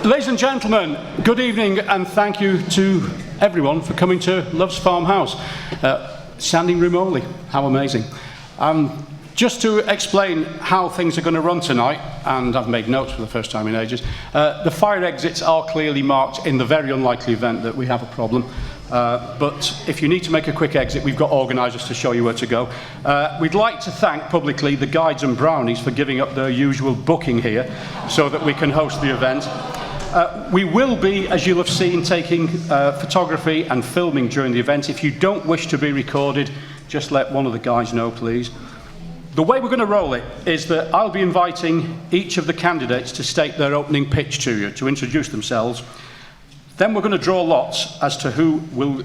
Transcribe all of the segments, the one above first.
Ladies and gentlemen, good evening and thank you to everyone for coming to Love's Farmhouse. Standing room only, how amazing. Just to explain how things are going to run tonight, and I've made notes for the first time in ages, the fire exits are clearly marked in the very unlikely event that we have a problem. But if you need to make a quick exit, we've got organisers to show you where to go. We'd like to thank publicly the Guides and Brownies for giving up their usual booking here so that we can host the event. We will be, as you'll have seen, taking photography and filming during the event. If you don't wish to be recorded, just let one of the guys know, please. The way we're going to roll it is that I'll be inviting each of the candidates to state their opening pitch to you, to introduce themselves. Then we're going to draw lots as to who will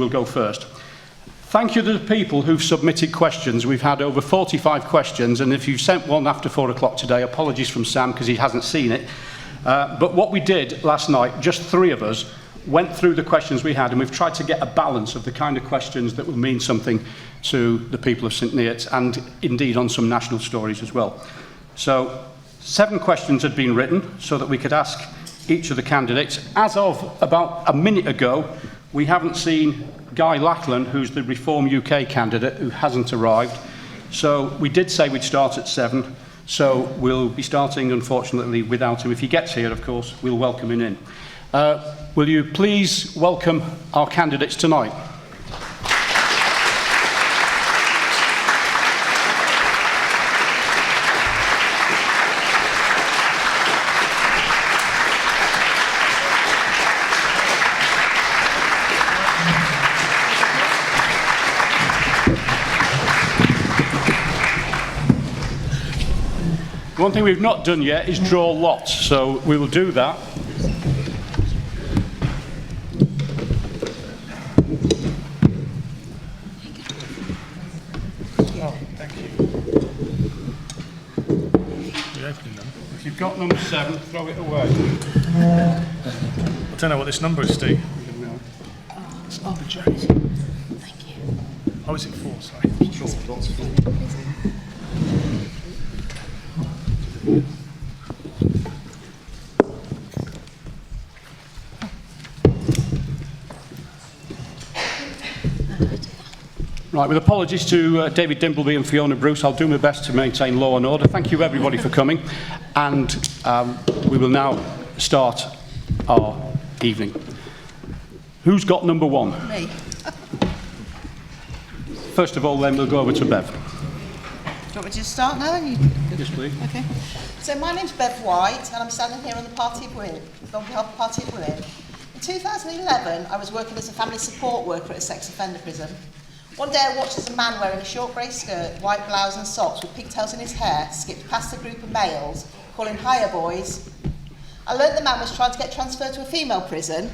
go first. Thank you to the people who've submitted questions. We've had over 45 questions, and if you've sent one after 4 o'clock today, apologies from Sam because he hasn't seen it. But what we did last night, just 3 of us, went through the questions we had, and we've tried to get a balance of the kind of questions that will mean something to the people of St Neots, and indeed on some national stories as well. So 7 questions had been written so that we could ask each of the candidates. As of about a minute ago, we haven't seen Guy Lachlan, who's the Reform UK candidate, who hasn't arrived. So we did say we'd start at 7, so we'll be starting, unfortunately, without him. If he gets here, of course, we'll welcome him in. Will you please welcome our candidates tonight? One thing we've not done yet is draw lots, so we will do that. Oh, thank you. You're opening them. If you've got number 7, throw it away. I don't know what this number is, Steve. It's number James. Thank you. Oh, is it 4? Sorry. Sure, lots of 4. Right, with apologies to David Dimbleby and Fiona Bruce, I'll do my best to maintain law and order. Thank you everybody for coming, and we will now start our evening. Who's got number 1? Me. First of all, then we'll go over to Bev. Do you want me to just start now? Yes, please. Okay. So my name's Bev White, and I'm standing here on behalf of the Party of Women. In 2011, I was working as a family support worker at a sex offender prison. One day I watched as a man wearing a short grey skirt, white blouse and socks with pigtails in his hair skipped past a group of males, calling, "Hiya, boys." I learnt the man was trying to get transferred to a female prison.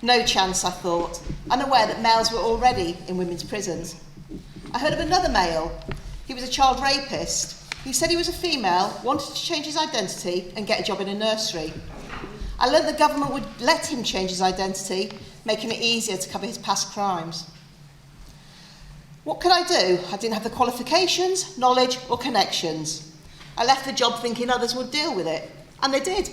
No chance, I thought, unaware that males were already in women's prisons. I heard of another male. He was a child rapist. He said he was a female, wanted to change his identity and get a job in a nursery. I learnt the government would let him change his identity, making it easier to cover his past crimes. What could I do? I didn't have the qualifications, knowledge or connections. I left the job thinking others would deal with it, and they did.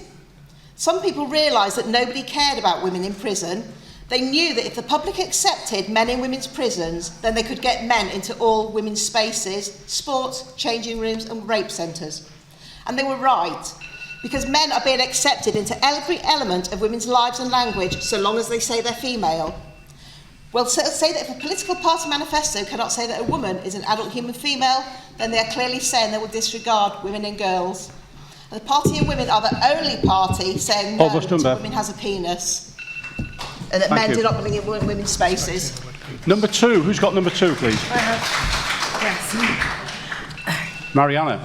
Some people realised that nobody cared about women in prison. They knew that if the public accepted men in women's prisons, then they could get men into all women's spaces, sports, changing rooms and rape centres. And they were right, because men are being accepted into every element of women's lives and language so long as they say they're female. Well, say that if a political party manifesto cannot say that a woman is an adult human female, then they are clearly saying they will disregard women and girls. And the Party of Women are the only party saying no to women has a penis, and that men do not belong in women's spaces. Number 2, who's got number 2, please? I have. Yes. Mariana.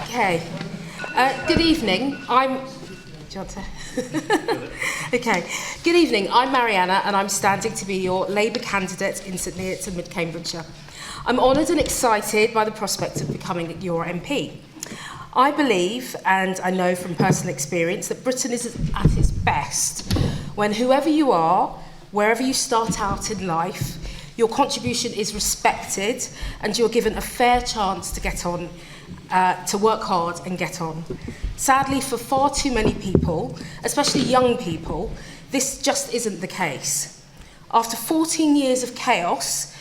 Okay. Good evening. Do you want to? Okay. Good evening. I'm Mariana, and I'm standing to be your Labour candidate in St Neots and Cambridgeshire. I'm honoured and excited by the prospect of becoming your MP. I believe, and I know from personal experience, that Britain is at its best when whoever you are, wherever you start out in life, Your contribution is respected and you're given a fair chance to get on, to work hard and get on. Sadly, for far too many people, especially young people, this just isn't the case. After 14 years of chaos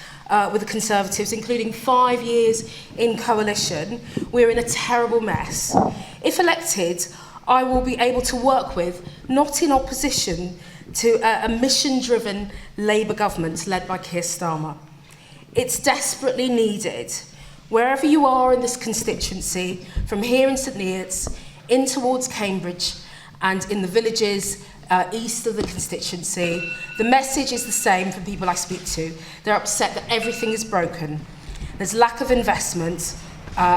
with the Conservatives, including 5 years in coalition, we're in a terrible mess. If elected, I will be able to work with, not in opposition to a mission-driven Labour government led by Keir Starmer. It's desperately needed. Wherever you are in this constituency, from here in St Neots, in towards Cambridge, and in the villages east of the constituency, the message is the same from people I speak to. They're upset that everything is broken. There's lack of investment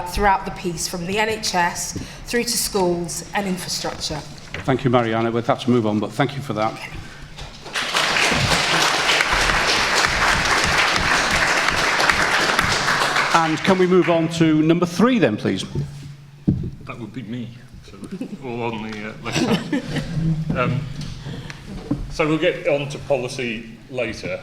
throughout the piece, from the NHS through to schools and infrastructure. Thank you, Mariana. We'll have to move on, but thank you for that. And can we move on to number 3 then, please? That would be me, so all on the left. So we'll get on to policy later,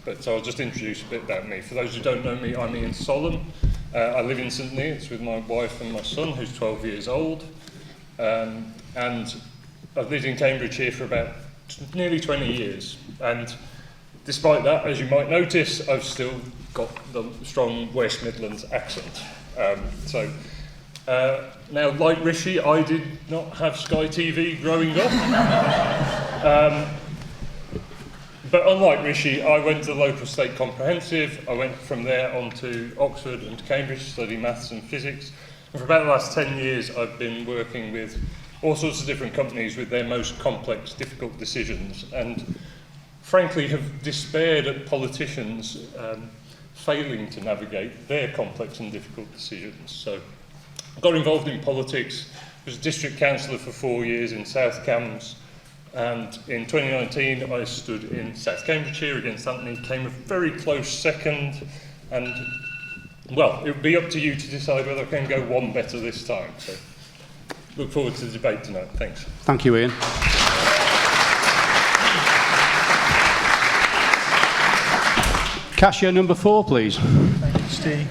but I'll just introduce a bit about me. For those who don't know me, I'm Ian Solomon. I live in St Neots with my wife and my son, who's 12 years old. And I've lived in Cambridgeshire for about nearly 20 years. And despite that, as you might notice, I've still got the strong West Midlands accent. Now, like Rishi, I did not have Sky TV growing up. But unlike Rishi, I went to the local state comprehensive. I went from there on to Oxford and to Cambridge to study maths and physics. And for about the last 10 years, I've been working with all sorts of different companies with their most complex, difficult decisions, and frankly have despaired at politicians failing to navigate their complex and difficult decisions. So I got involved in politics, was district councillor for 4 years in South Cambs, and in 2019 I stood in South Cambridgeshire against Anthony, came a very close second, and well, it would be up to you to decide whether I can go one better this time. So look forward to the debate tonight. Thanks. Thank you, Ian. Cashier number 4, please. Thank you, Steve.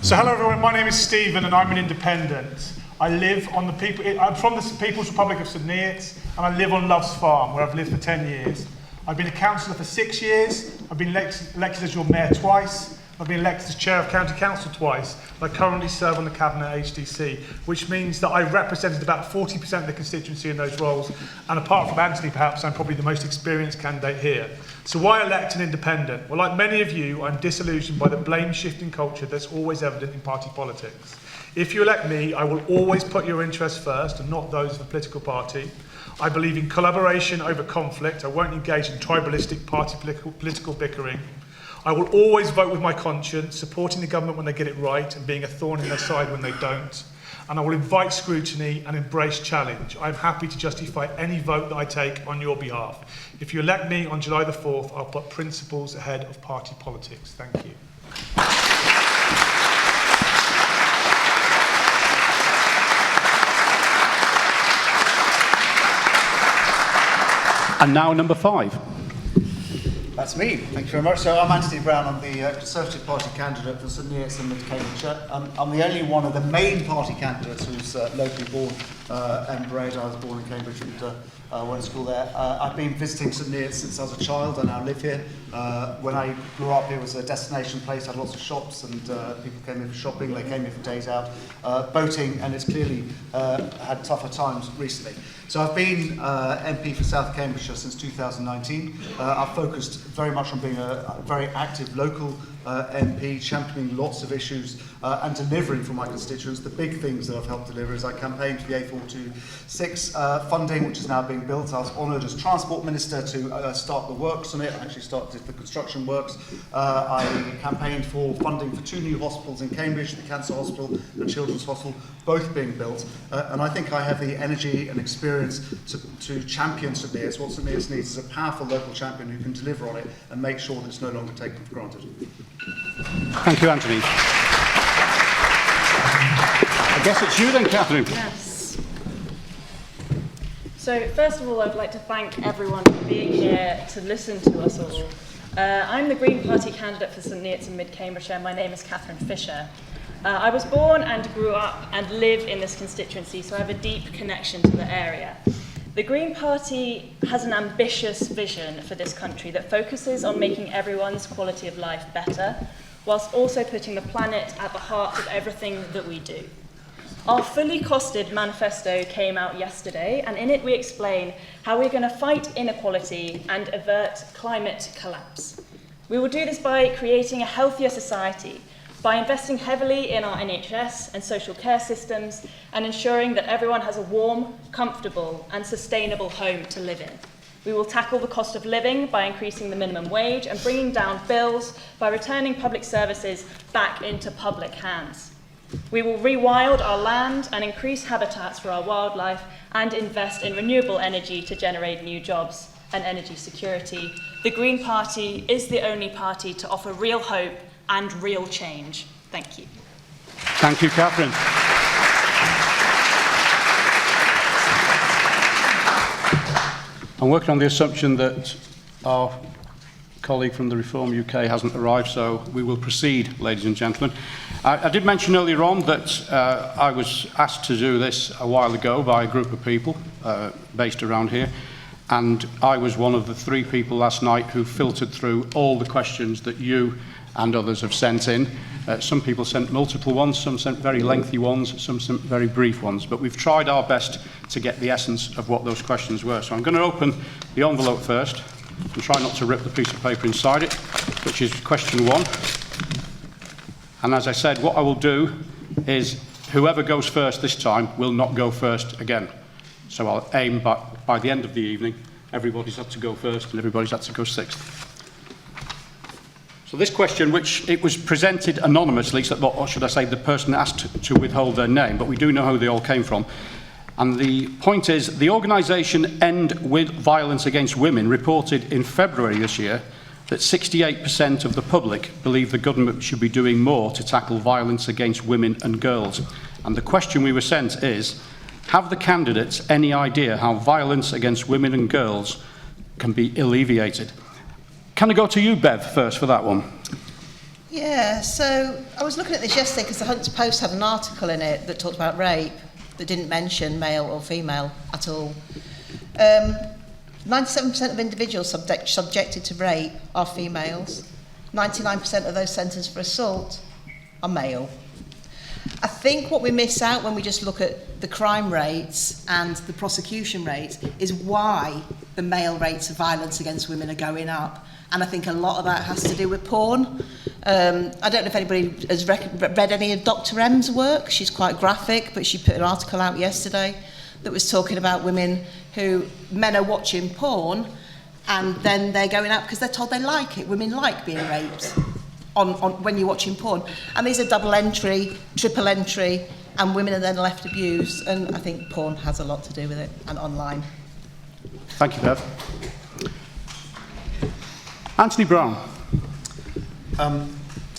So hello everyone, my name is Stephen and I'm an independent. I live on I'm from the People's Republic of St Neots and I live on Loves Farm, where I've lived for 10 years. I've been a councillor for 6 years, I've been elected as your mayor twice, I've been elected as chair of county council twice, and I currently serve on the cabinet at HDC, which means that I've represented about 40% of the constituency in those roles, and apart from Anthony perhaps, I'm probably the most experienced candidate here. So why elect an independent? Well, like many of you, I'm disillusioned by the blame-shifting culture that's always evident in party politics. If you elect me, I will always put your interests first and not those of the political party. I believe in collaboration over conflict. I won't engage in tribalistic party political bickering. I will always vote with my conscience, supporting the government when they get it right and being a thorn in their side when they don't. And I will invite scrutiny and embrace challenge. I'm happy to justify any vote that I take on your behalf. If you elect me on July the 4th, I'll put principles ahead of party politics. Thank you. And now number 5. That's me. Thank you very much. So I'm Anthony Brown. I'm the Conservative Party candidate for St Neots and Cambridgeshire. I'm the only one of the main party candidates who's locally born and bred. I was born in Cambridge and went to school there. I've been visiting St Neots since I was a child. I now live here. When I grew up, it was a destination place. Had lots of shops and people came here for shopping. They came here for days out, boating, and it's clearly had tougher times recently. So I've been MP for South Cambridgeshire since 2019. I've focused very much on being a very active local MP, championing lots of issues and delivering for my constituents. The big things that I've helped deliver is I campaigned for the A426 funding, which is now being built. I was honoured as Transport Minister to start the works on it. I actually started the construction works. I campaigned for funding for 2 new hospitals in Cambridge, the Cancer Hospital and Children's Hospital, both being built. And I think I have the energy and experience to champion St Neots. What St Neots needs is a powerful local champion who can deliver on it and make sure that it's no longer taken for granted. Thank you, Anthony. I guess it's you then, Catherine. Yes. So first of all, I'd like to thank everyone for being here to listen to us all. I'm the Green Party candidate for St Neots in Mid-Cambridgeshire. My name is Catherine Fisher. I was born and grew up and live in this constituency, so I have a deep connection to the area. The Green Party has an ambitious vision for this country that focuses on making everyone's quality of life better, whilst also putting the planet at the heart of everything that we do. Our fully costed manifesto came out yesterday, and in it we explain how we're going to fight inequality and avert climate collapse. We will do this by creating a healthier society, by investing heavily in our NHS and social care systems, and ensuring that everyone has a warm, comfortable, and sustainable home to live in. We will tackle the cost of living by increasing the minimum wage and bringing down bills by returning public services back into public hands. We will rewild our land and increase habitats for our wildlife and invest in renewable energy to generate new jobs and energy security. The Green Party is the only party to offer real hope and real change. Thank you. Thank you, Catherine. I'm working on the assumption that our colleague from the Reform UK hasn't arrived, so we will proceed, ladies and gentlemen. I did mention earlier on that I was asked to do this a while ago by a group of people based around here, and I was one of the 3 people last night who filtered through all the questions that you and others have sent in. Some people sent multiple ones, some sent very lengthy ones, some sent very brief ones, but we've tried our best to get the essence of what those questions were. So I'm going to open the envelope first and try not to rip the piece of paper inside it, which is question 1. And as I said, what I will do is whoever goes first this time will not go first again. So I'll aim by the end of the evening, everybody's had to go first and everybody's had to go 6th. So this question, which it was presented anonymously, or should I say the person asked to withhold their name, but we do know who they all came from. And the point is, the organisation End With Violence Against Women reported in February this year that 68% of the public believe the government should be doing more to tackle violence against women and girls. And the question we were sent is, have the candidates any idea how violence against women and girls can be alleviated? Can I go to you, Bev, first for that one? Yeah, so I was looking at this yesterday because the Hunter Post had an article in it that talked about rape that didn't mention male or female at all. 97% of individuals subjected to rape are females. 99% of those sentenced for assault are male. I think what we miss out when we just look at the crime rates and the prosecution rates is why the male rates of violence against women are going up. And I think a lot of that has to do with porn. I don't know if anybody has read any of Dr. M's work. She's quite graphic, but she put an article out yesterday that was talking about men are watching porn, and then they're going out because they're told they like it. Women like being raped on when you're watching porn. And these are double entry, triple entry, and women are then left abused. And I think porn has a lot to do with it, and online. Thank you, Bev. Anthony Brown.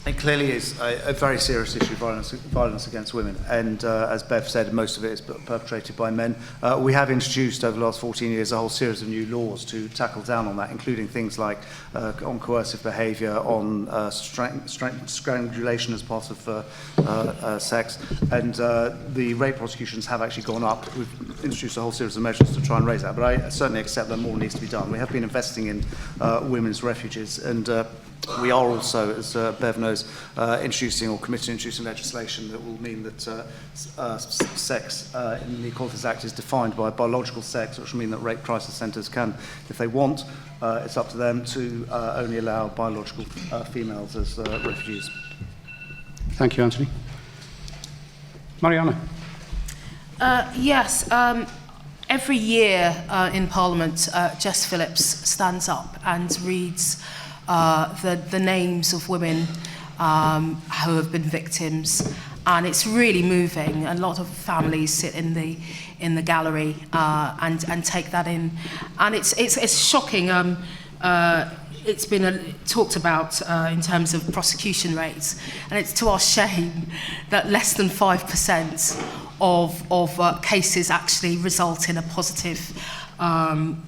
It clearly is a very serious issue, violence against women, and as Bev said, most of it is perpetrated by men. We have introduced over the last 14 years a whole series of new laws to tackle down on that, including things like on coercive behaviour, on strangulation as part of sex, and the rape prosecutions have actually gone up. We've introduced a whole series of measures to try and raise that, but I certainly accept that more needs to be done. We have been investing in women's refuges, and we are also, as Bev knows, introducing or committing to introducing legislation that will mean that sex in the Equalities Act is defined by biological sex, which will mean that rape crisis centres can, if they want, it's up to them to only allow biological females as refugees. Thank you, Anthony. Mariana. Yes. Every year in Parliament, Jess Phillips stands up and reads the names of women who have been victims, and it's really moving. A lot of families sit in the gallery and take that in, and it's shocking. It's been talked about in terms of prosecution rates, and it's to our shame that less than 5% of cases actually result in a positive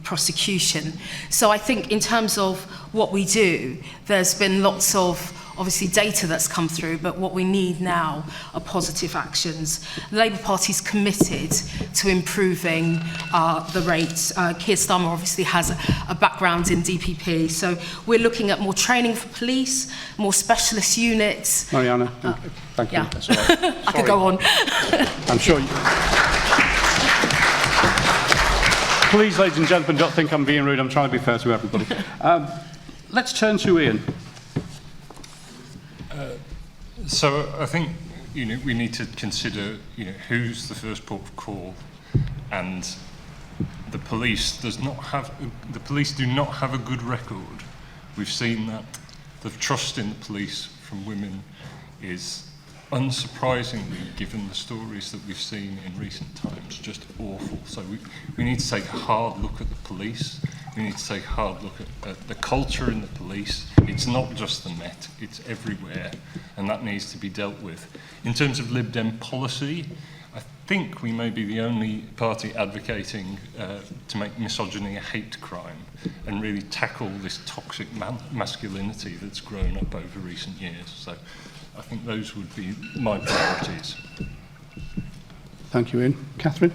prosecution. So I think in terms of what we do. There's been lots of obviously data that's come through, but what we need now are positive actions. The Labour Party's committed to improving the rates. Keir Starmer obviously has a background in DPP, so we're looking at more training for police, more specialist units. Mariana, thank you. Yeah. That's all right. I could go on. I'm sure you... Please, ladies and gentlemen, don't think I'm being rude. I'm trying to be fair to everybody. Let's turn to Ian. So I think we need to consider who's the first port of call, and the police do not have a good record. We've seen that the trust in the police from women is, unsurprisingly, given the stories that we've seen in recent times, just awful. So we need to take a hard look at the police. We need to take a hard look at the culture in the police. It's not just the Met, it's everywhere, and that needs to be dealt with. In terms of Lib Dem policy, I think we may be the only party advocating to make misogyny a hate crime and really tackle this toxic masculinity that's grown up over recent years. So I think those would be my priorities. Thank you, Ian. Catherine?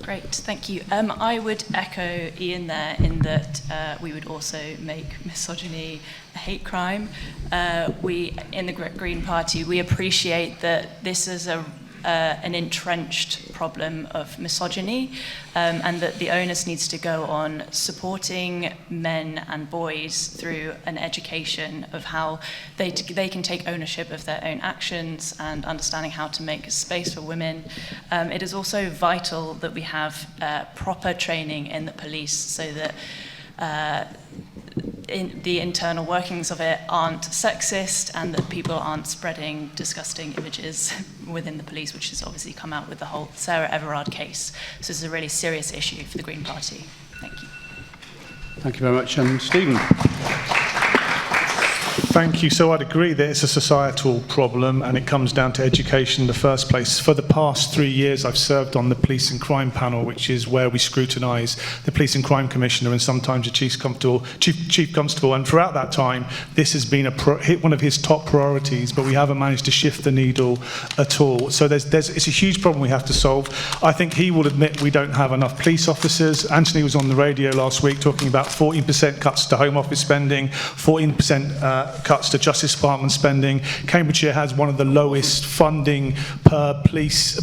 Great, thank you. I would echo Ian there in that we would also make misogyny a hate crime. We, in the Green Party, we appreciate that this is an entrenched problem of misogyny, and that the onus needs to go on supporting men and boys through an education of how they can take ownership of their own actions and understanding how to make space for women. It is also vital that we have proper training in the police so that in the internal workings of it aren't sexist, and that people aren't spreading disgusting images within the police, which has obviously come out with the whole Sarah Everard case. So this is a really serious issue for the Green Party. Thank you. Thank you very much. And Stephen? Thank you. So I'd agree that it's a societal problem and it comes down to education in the first place. For the past 3 years, I've served on the Police and Crime Panel, which is where we scrutinise the Police and Crime Commissioner and sometimes the Chief Constable. And throughout that time, this has been one of his top priorities, but we haven't managed to shift the needle at all. So it's a huge problem we have to solve. I think he will admit we don't have enough police officers. Anthony was on the radio last week talking about 14% cuts to Home Office spending, 14% cuts to Justice Department spending. Cambridgeshire has one of the lowest funding per police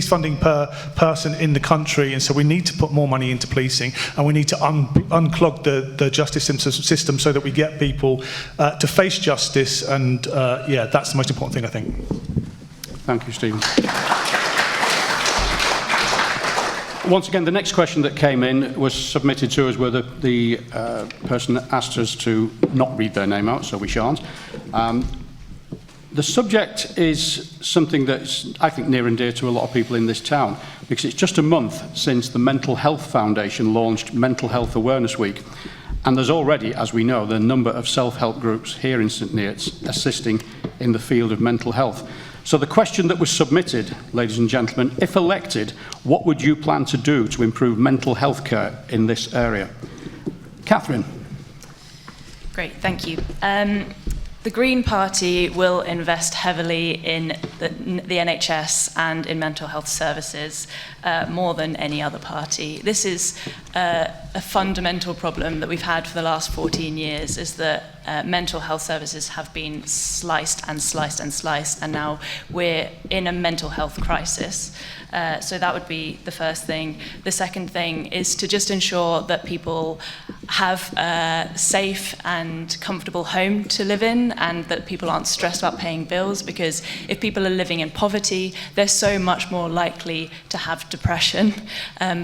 funding per person in the country, and so we need to put more money into policing, and we need to unclog the justice system so that we get people to face justice, and that's the most important thing, I think. Thank you, Stephen. Once again, the next question that came in was submitted to us where the person asked us to not read their name out, so we shan't. The subject is something that's, I think, near and dear to a lot of people in this town, because it's just a month since the Mental Health Foundation launched Mental Health Awareness Week. And there's already, as we know, the number of self-help groups here in St Neots assisting in the field of mental health. So the question that was submitted, ladies and gentlemen, if elected, what would you plan to do to improve mental health care in this area? Catherine. Great, thank you. The Green Party will invest heavily in the NHS and in mental health services more than any other party. This is a fundamental problem that we've had for the last 14 years, is that mental health services have been sliced and sliced and sliced, and now we're in a mental health crisis. So that would be the first thing. The second thing is to just ensure that people have a safe and comfortable home to live in, and that people aren't stressed about paying bills, because if people are living in poverty, they're so much more likely to have depression.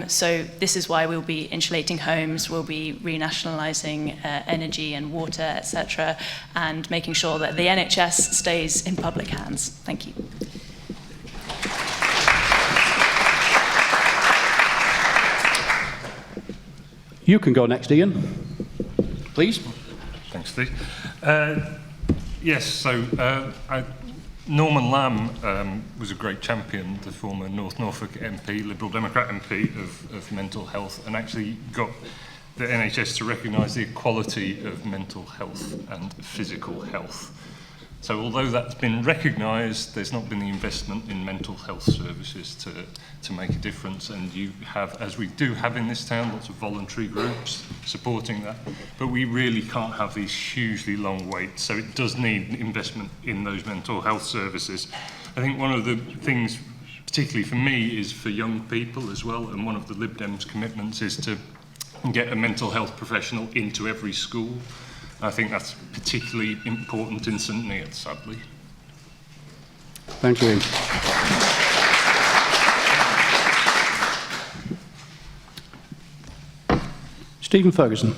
So this is why we'll be insulating homes, we'll be renationalising energy and water, etc., and making sure that the NHS stays in public hands. Thank you. You can go next, Ian. Please. Thanks, Steve. Yes, so Norman Lamb was a great champion, the former North Norfolk MP, Liberal Democrat MP of mental health, and actually got the NHS to recognise the equality of mental health and physical health. So although that's been recognised, there's not been the investment in mental health services to make a difference. And you have, as we do have in this town, lots of voluntary groups supporting that. But we really can't have these hugely long waits. So it does need investment in those mental health services. I think one of the things, particularly for me, is for young people as well. And one of the Lib Dems' commitments is to get a mental health professional into every school. I think that's particularly important in St Neots, sadly. Thank you. Stephen Ferguson.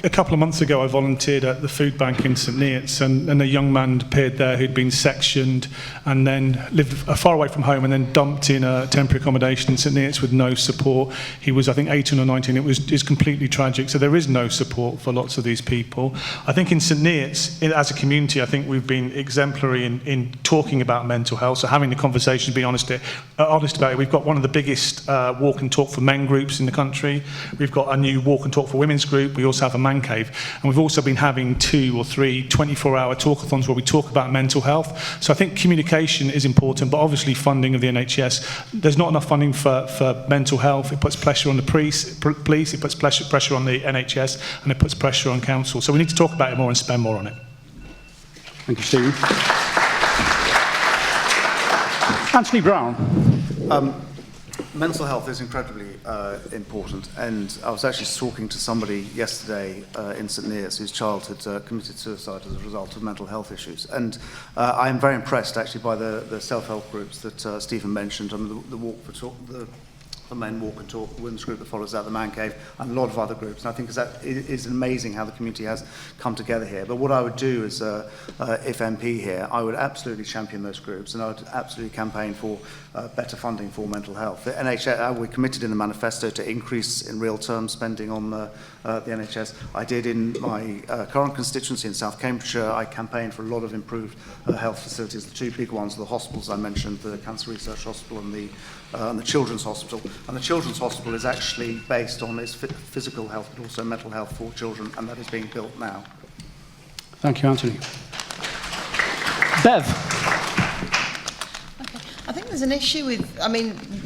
A couple of months ago, I volunteered at the food bank in St Neots, and a young man appeared there who'd been sectioned and then lived far away from home and then dumped in a temporary accommodation in St Neots with no support. He was, I think, 18 or 19. It's completely tragic. So there is no support for lots of these people. I think in St Neots, as a community, I think we've been exemplary in talking about mental health, so having the conversation, being honest about it. We've got one of the biggest walk and talk for men groups in the country. We've got a new walk and talk for women's group. We also have a man cave, and we've also been having 2 or 3 24-hour talkathons where we talk about mental health. So I think communication is important, but obviously funding of the NHS, there's not enough funding for mental health. It puts pressure on the police, it puts pressure on the NHS, and it puts pressure on council. So we need to talk about it more and spend more on it. Thank you, Stephen. Anthony Brown. Mental health is incredibly important, and I was actually talking to somebody yesterday in St Neots whose child had committed suicide as a result of mental health issues, and I am very impressed actually by the self-help groups that Stephen mentioned, and the walk for talk, the men walk and talk, the women's group that follows that, the man cave, and a lot of other groups. And I think that is amazing how the community has come together here. But what I would do is, if MP here, I would absolutely champion those groups, and I would absolutely campaign for better funding for mental health. The NHS, we committed in the manifesto to increase in real terms spending on the NHS. I did in my current constituency in South Cambridgeshire. I campaigned for a lot of improved health facilities. The 2 big ones are the hospitals I mentioned, the Cancer Research Hospital and the Children's Hospital. And the Children's Hospital is actually based on its physical health, but also mental health for children, and that is being built now. Thank you, Anthony. Bev. I think there's an issue with,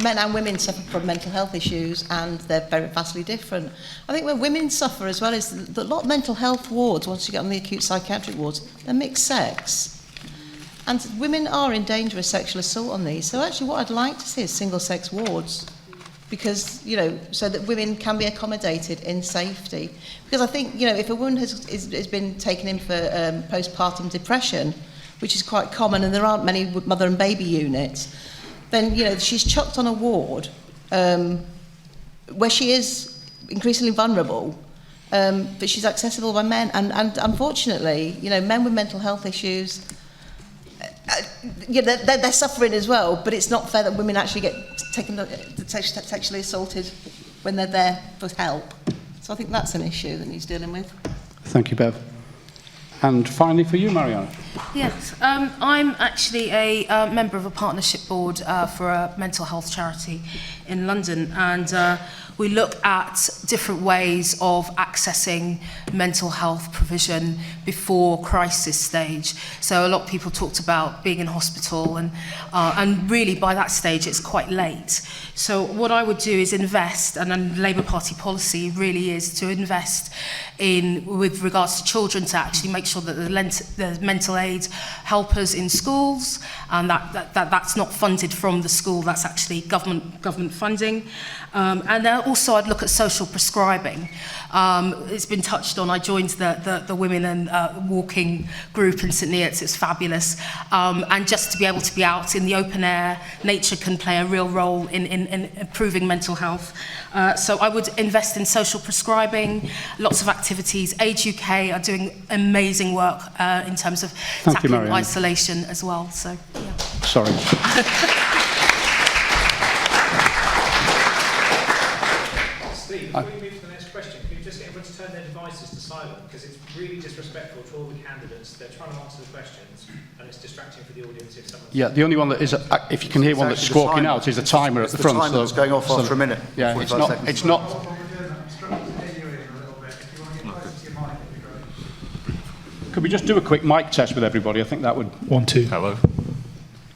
men and women suffer from mental health issues, and they're very vastly different. I think where women suffer as well is that a lot of mental health wards, once you get on the acute psychiatric wards, they're mixed sex. And women are in danger of sexual assault on these. So actually what I'd like to see is single-sex wards, because, so that women can be accommodated in safety. Because I think, if a woman has been taken in for postpartum depression, which is quite common, and there aren't many mother and baby units, then, she's chucked on a ward where she is increasingly vulnerable, but she's accessible by men. And unfortunately, men with mental health issues, they're suffering as well, but it's not fair that women actually get sexually assaulted when they're there for help. So I think that's an issue that needs dealing with. Thank you, Bev. And finally for you, Mariana. Yes, I'm actually a member of a partnership board for a mental health charity in London, and we look at different ways of accessing mental health provision before crisis stage. So a lot of people talked about being in hospital, and really by that stage it's quite late. So what I would do is invest, and then Labour Party policy really is to invest in, with regards to children, to actually make sure that the mental aid helpers in schools, and that's not funded from the school, that's actually government funding. And then also I'd look at social prescribing. It's been touched on. I joined the women and walking group in St Neots. It's fabulous. And just to be able to be out in the open air, nature can play a real role in improving mental health. So I would invest in social prescribing, lots of activities. Age UK are doing amazing work in terms of tackling isolation as well. So, yeah. Sorry. Steve, before you move to the next question, can you just get everyone to turn their devices to silent? Because it's really disrespectful to all the candidates. They're trying to answer the questions, and it's distracting for the audience if someone's... Yeah, the only one that is, if you can hear one that's squawking out, is a timer at the front. It's going off after a minute. Yeah, it's not... Could we just do a quick mic test with everybody? I think that would... 1, 2. Hello.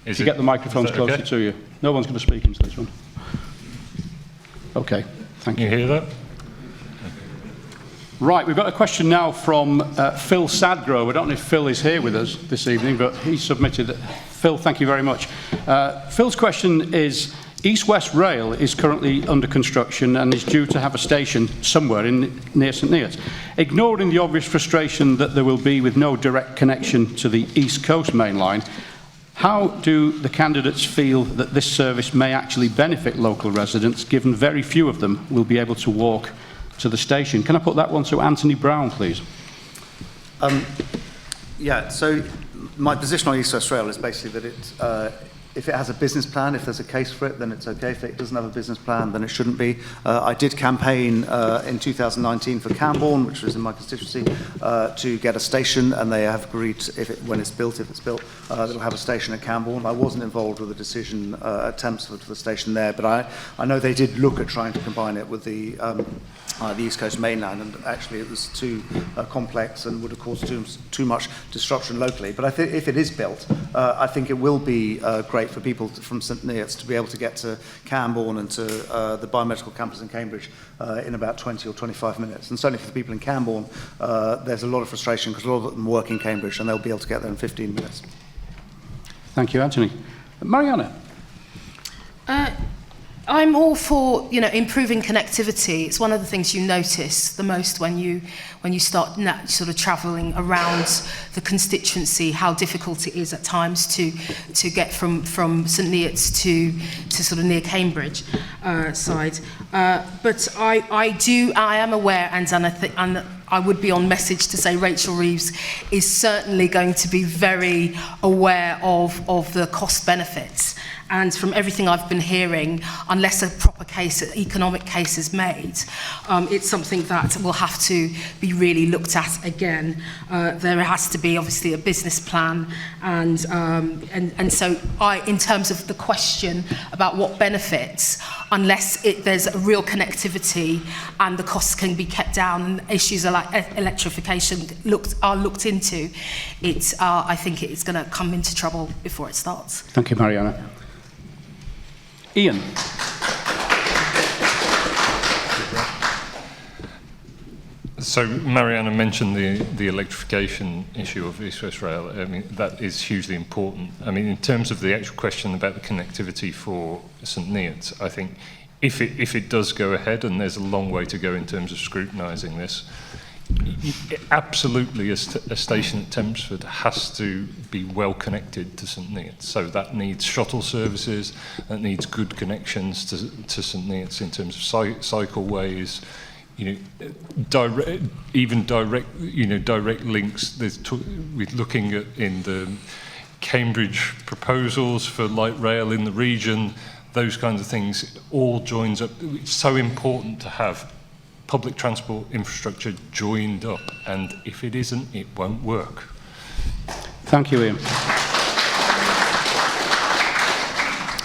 If you get the microphones closer okay? to you. No one's going to speak into this one. Okay, thank you. You hear that? Right, we've got a question now from Phil Sadgrove. I don't know if Phil is here with us this evening, but he submitted it. Phil, thank you very much. Phil's question is, East-West Rail is currently under construction and is due to have a station somewhere near St Neots. Ignoring the obvious frustration that there will be with no direct connection to the East Coast main line, how do the candidates feel that this service may actually benefit local residents, given very few of them will be able to walk to the station? Can I put that one to Anthony Brown, please? Yeah, so my position on East West Rail is basically that if it has a business plan, if there's a case for it, then it's okay. If it doesn't have a business plan, then it shouldn't be. I did campaign in 2019 for Camborne, which was in my constituency, to get a station, and they have agreed, when it's built, that it'll have a station at Camborne. I wasn't involved with the decision at Tempsford for the station there, but I know they did look at trying to combine it with the East Coast mainland, and actually it was too complex and would have caused too much disruption locally. But I think if it is built, I think it will be great for people from St Neots to be able to get to Camborne and to the biomedical campus in Cambridge in about 20 or 25 minutes. And certainly for the people in Camborne, there's a lot of frustration because a lot of them work in Cambridge and they'll be able to get there in 15 minutes. Thank you, Anthony. Mariana? I'm all for, improving connectivity. It's one of the things you notice the most when you start sort of travelling around the constituency, how difficult it is at times to get from St Neots to sort of near Cambridge side. But I am aware, and I would be on message to say Rachel Reeves is certainly going to be very aware of the cost benefits. And from everything I've been hearing, unless a proper economic case is made, it's something that will have to be really looked at again. There has to be obviously a business plan, and so in terms of the question about what benefits, unless there's a real connectivity and the costs can be kept down and issues like electrification are looked into, I think it's going to come into trouble before it starts. Thank you, Mariana. Ian. So Mariana mentioned the electrification issue of East West Rail. I mean, that is hugely important. I mean, in terms of the actual question about the connectivity for St Neots, I think if it does go ahead, and there's a long way to go in terms of scrutinising this, absolutely a station at Tempsford has to be well connected to St Neots. So that needs shuttle services, that needs good connections to St Neots in terms of cycleways, direct links. We're looking at in the Cambridge proposals for light rail in the region, those kinds of things all joins up. It's so important to have public transport infrastructure joined up, and if it isn't, it won't work. Thank you, Ian.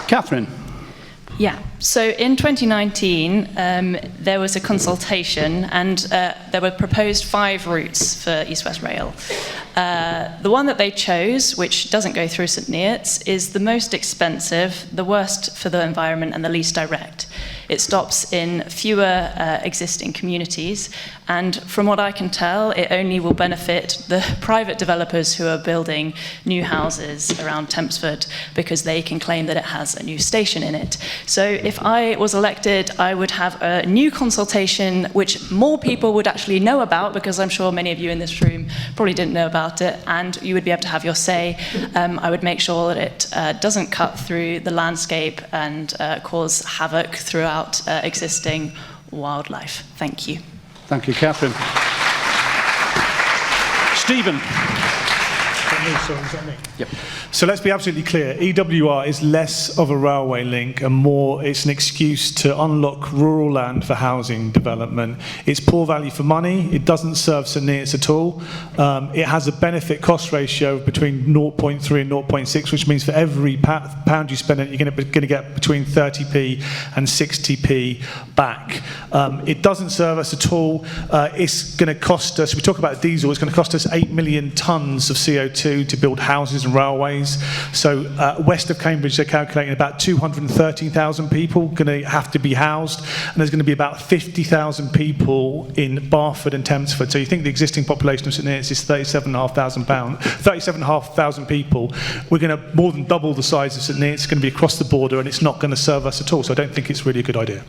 Catherine? Yeah, so in 2019, there was a consultation, and there were proposed 5 routes for East West Rail. The one that they chose, which doesn't go through St Neots, is the most expensive, the worst for the environment, and the least direct. It stops in fewer existing communities, and from what I can tell, it only will benefit the private developers who are building new houses around Tempsford because they can claim that it has a new station in it. So if I was elected, I would have a new consultation which more people would actually know about, because I'm sure many of you in this room probably didn't know about it, and you would be able to have your say. I would make sure that it doesn't cut through the landscape and cause havoc throughout existing wildlife. Thank you. Thank you, Catherine. Stephen. Is that me? Yep. So let's be absolutely clear. EWR is less of a railway link and more it's an excuse to unlock rural land for housing development. It's poor value for money. It doesn't serve St Neots at all. It has a benefit cost ratio of between 0.3 and 0.6, which means for every pound you spend, you're going to get between 30p and 60p back. It doesn't serve us at all. It's going to cost us, we talk about diesel, it's going to cost us 8 million tonnes of CO2 to build houses and railways. So west of Cambridge, they're calculating about 230,000 people going to have to be housed, and there's going to be about 50,000 people in Barford and Thamesford. So you think the existing population of St Neots is 37,500 people. We're going to more than double the size of St Neots. It's going to be across the border, and it's not going to serve us at all. So I don't think it's really a good idea.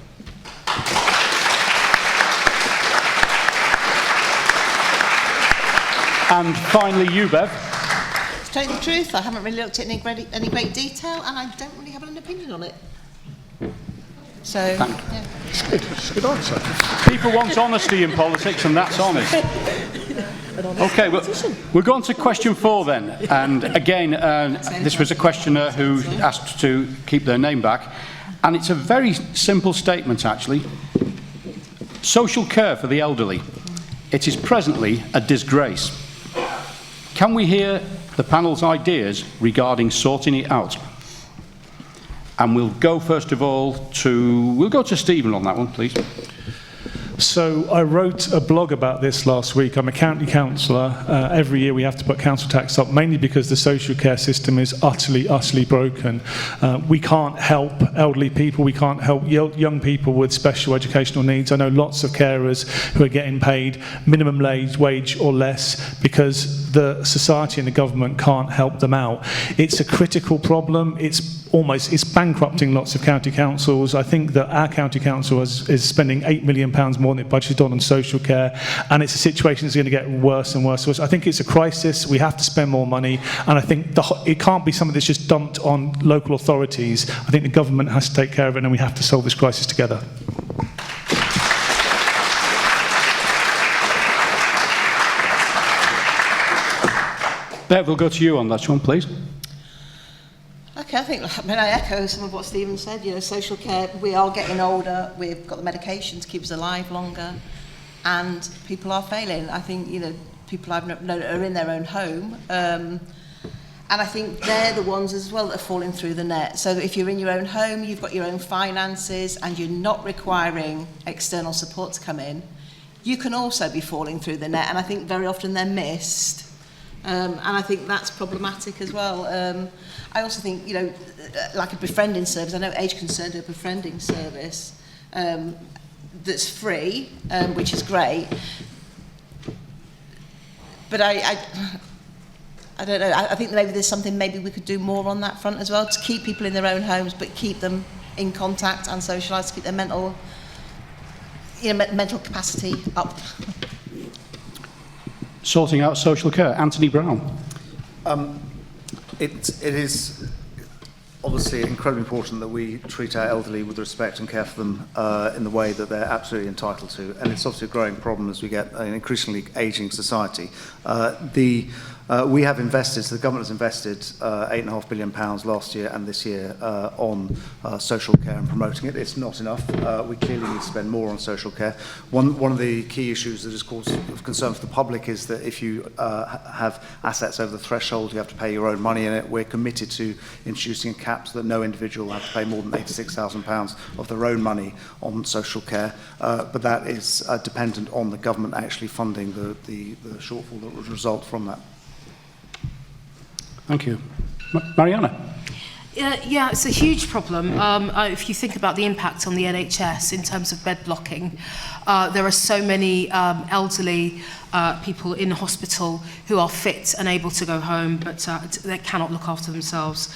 And finally, you, Bev. To tell you the truth, I haven't really looked at any great detail, and I don't really have an opinion on it. So, yeah. Good answer. People want honesty in politics, and that's honest. Okay, well, we're going to question 4 then. And again, this was a questioner who asked to keep their name back. And it's a very simple statement, actually. Social care for the elderly. It is presently a disgrace. Can we hear the panel's ideas regarding sorting it out? And we'll go first of all to Stephen on that one, please. So I wrote a blog about this last week. I'm a county councillor. Every year we have to put council tax up, mainly because the social care system is utterly broken. We can't help elderly people. We can't help young people with special educational needs. I know lots of carers who are getting paid minimum wage or less because the society and the government can't help them out. It's a critical problem. It's bankrupting lots of county councils. I think that our county council is spending £8 million more than it budgeted on social care, and it's a situation that's going to get worse and worse. I think it's a crisis. We have to spend more money, and I think it can't be something that's just dumped on local authorities. I think the government has to take care of it, and we have to solve this crisis together. Bev, we'll go to you on that one, please. Okay, I echo some of what Stephen said. You know, social care, we are getting older, we've got the medication to keep us alive longer, and people are failing. I think, you know, people I've known are in their own home, and I think they're the ones as well that are falling through the net. So if you're in your own home, you've got your own finances, and you're not requiring external support to come in, you can also be falling through the net, and I think very often they're missed. And I think that's problematic as well. I also think, you know, like a befriending service, I know Age Concerned do a befriending service that's free, which is great. But I don't know, I think maybe there's something maybe we could do more on that front as well, to keep people in their own homes, but keep them in contact and socialise, to keep their mental capacity up. Sorting out social care. Anthony Brown. It is obviously incredibly important that we treat our elderly with respect and care for them in the way that they're absolutely entitled to. And it's obviously a growing problem as we get an increasingly ageing society. We have invested, so the government has invested £8.5 billion last year and this year on social care and promoting it. It's not enough. We clearly need to spend more on social care. One of the key issues that is cause of concern for the public is that if you have assets over the threshold, you have to pay your own money in it. We're committed to introducing a cap so that no individual will have to pay more than £86,000 of their own money on social care. But that is dependent on the government actually funding the shortfall that would result from that. Thank you. Mariana. Yeah, it's a huge problem. If you think about the impact on the NHS in terms of bed blocking, there are so many elderly people in hospital who are fit and able to go home, but they cannot look after themselves.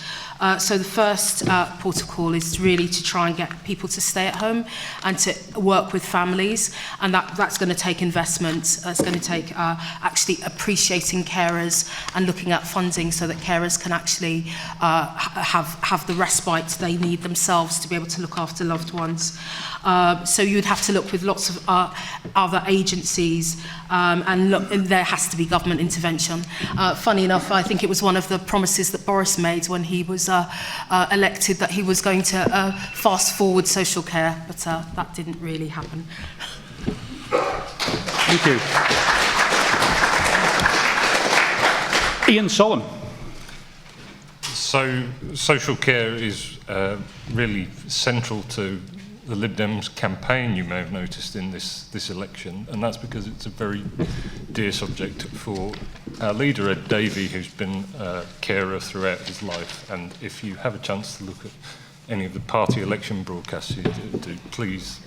So the first port of call is really to try and get people to stay at home and to work with families, and that's going to take investment. It's going to take actually appreciating carers and looking at funding so that carers can actually have the respite they need themselves to be able to look after loved ones. So you'd have to look with lots of other agencies, and and look, there has to be government intervention. Funny enough, I think it was one of the promises that Boris made when he was elected, that he was going to fast forward social care, but that didn't really happen. Thank you. Ian Solomon. So, social care is really central to the Lib Dems campaign, you may have noticed, in this election, and that's because it's a very dear subject for our leader, Ed Davey, who's been a carer throughout his life. And if you have a chance to look at any of the party election broadcasts, please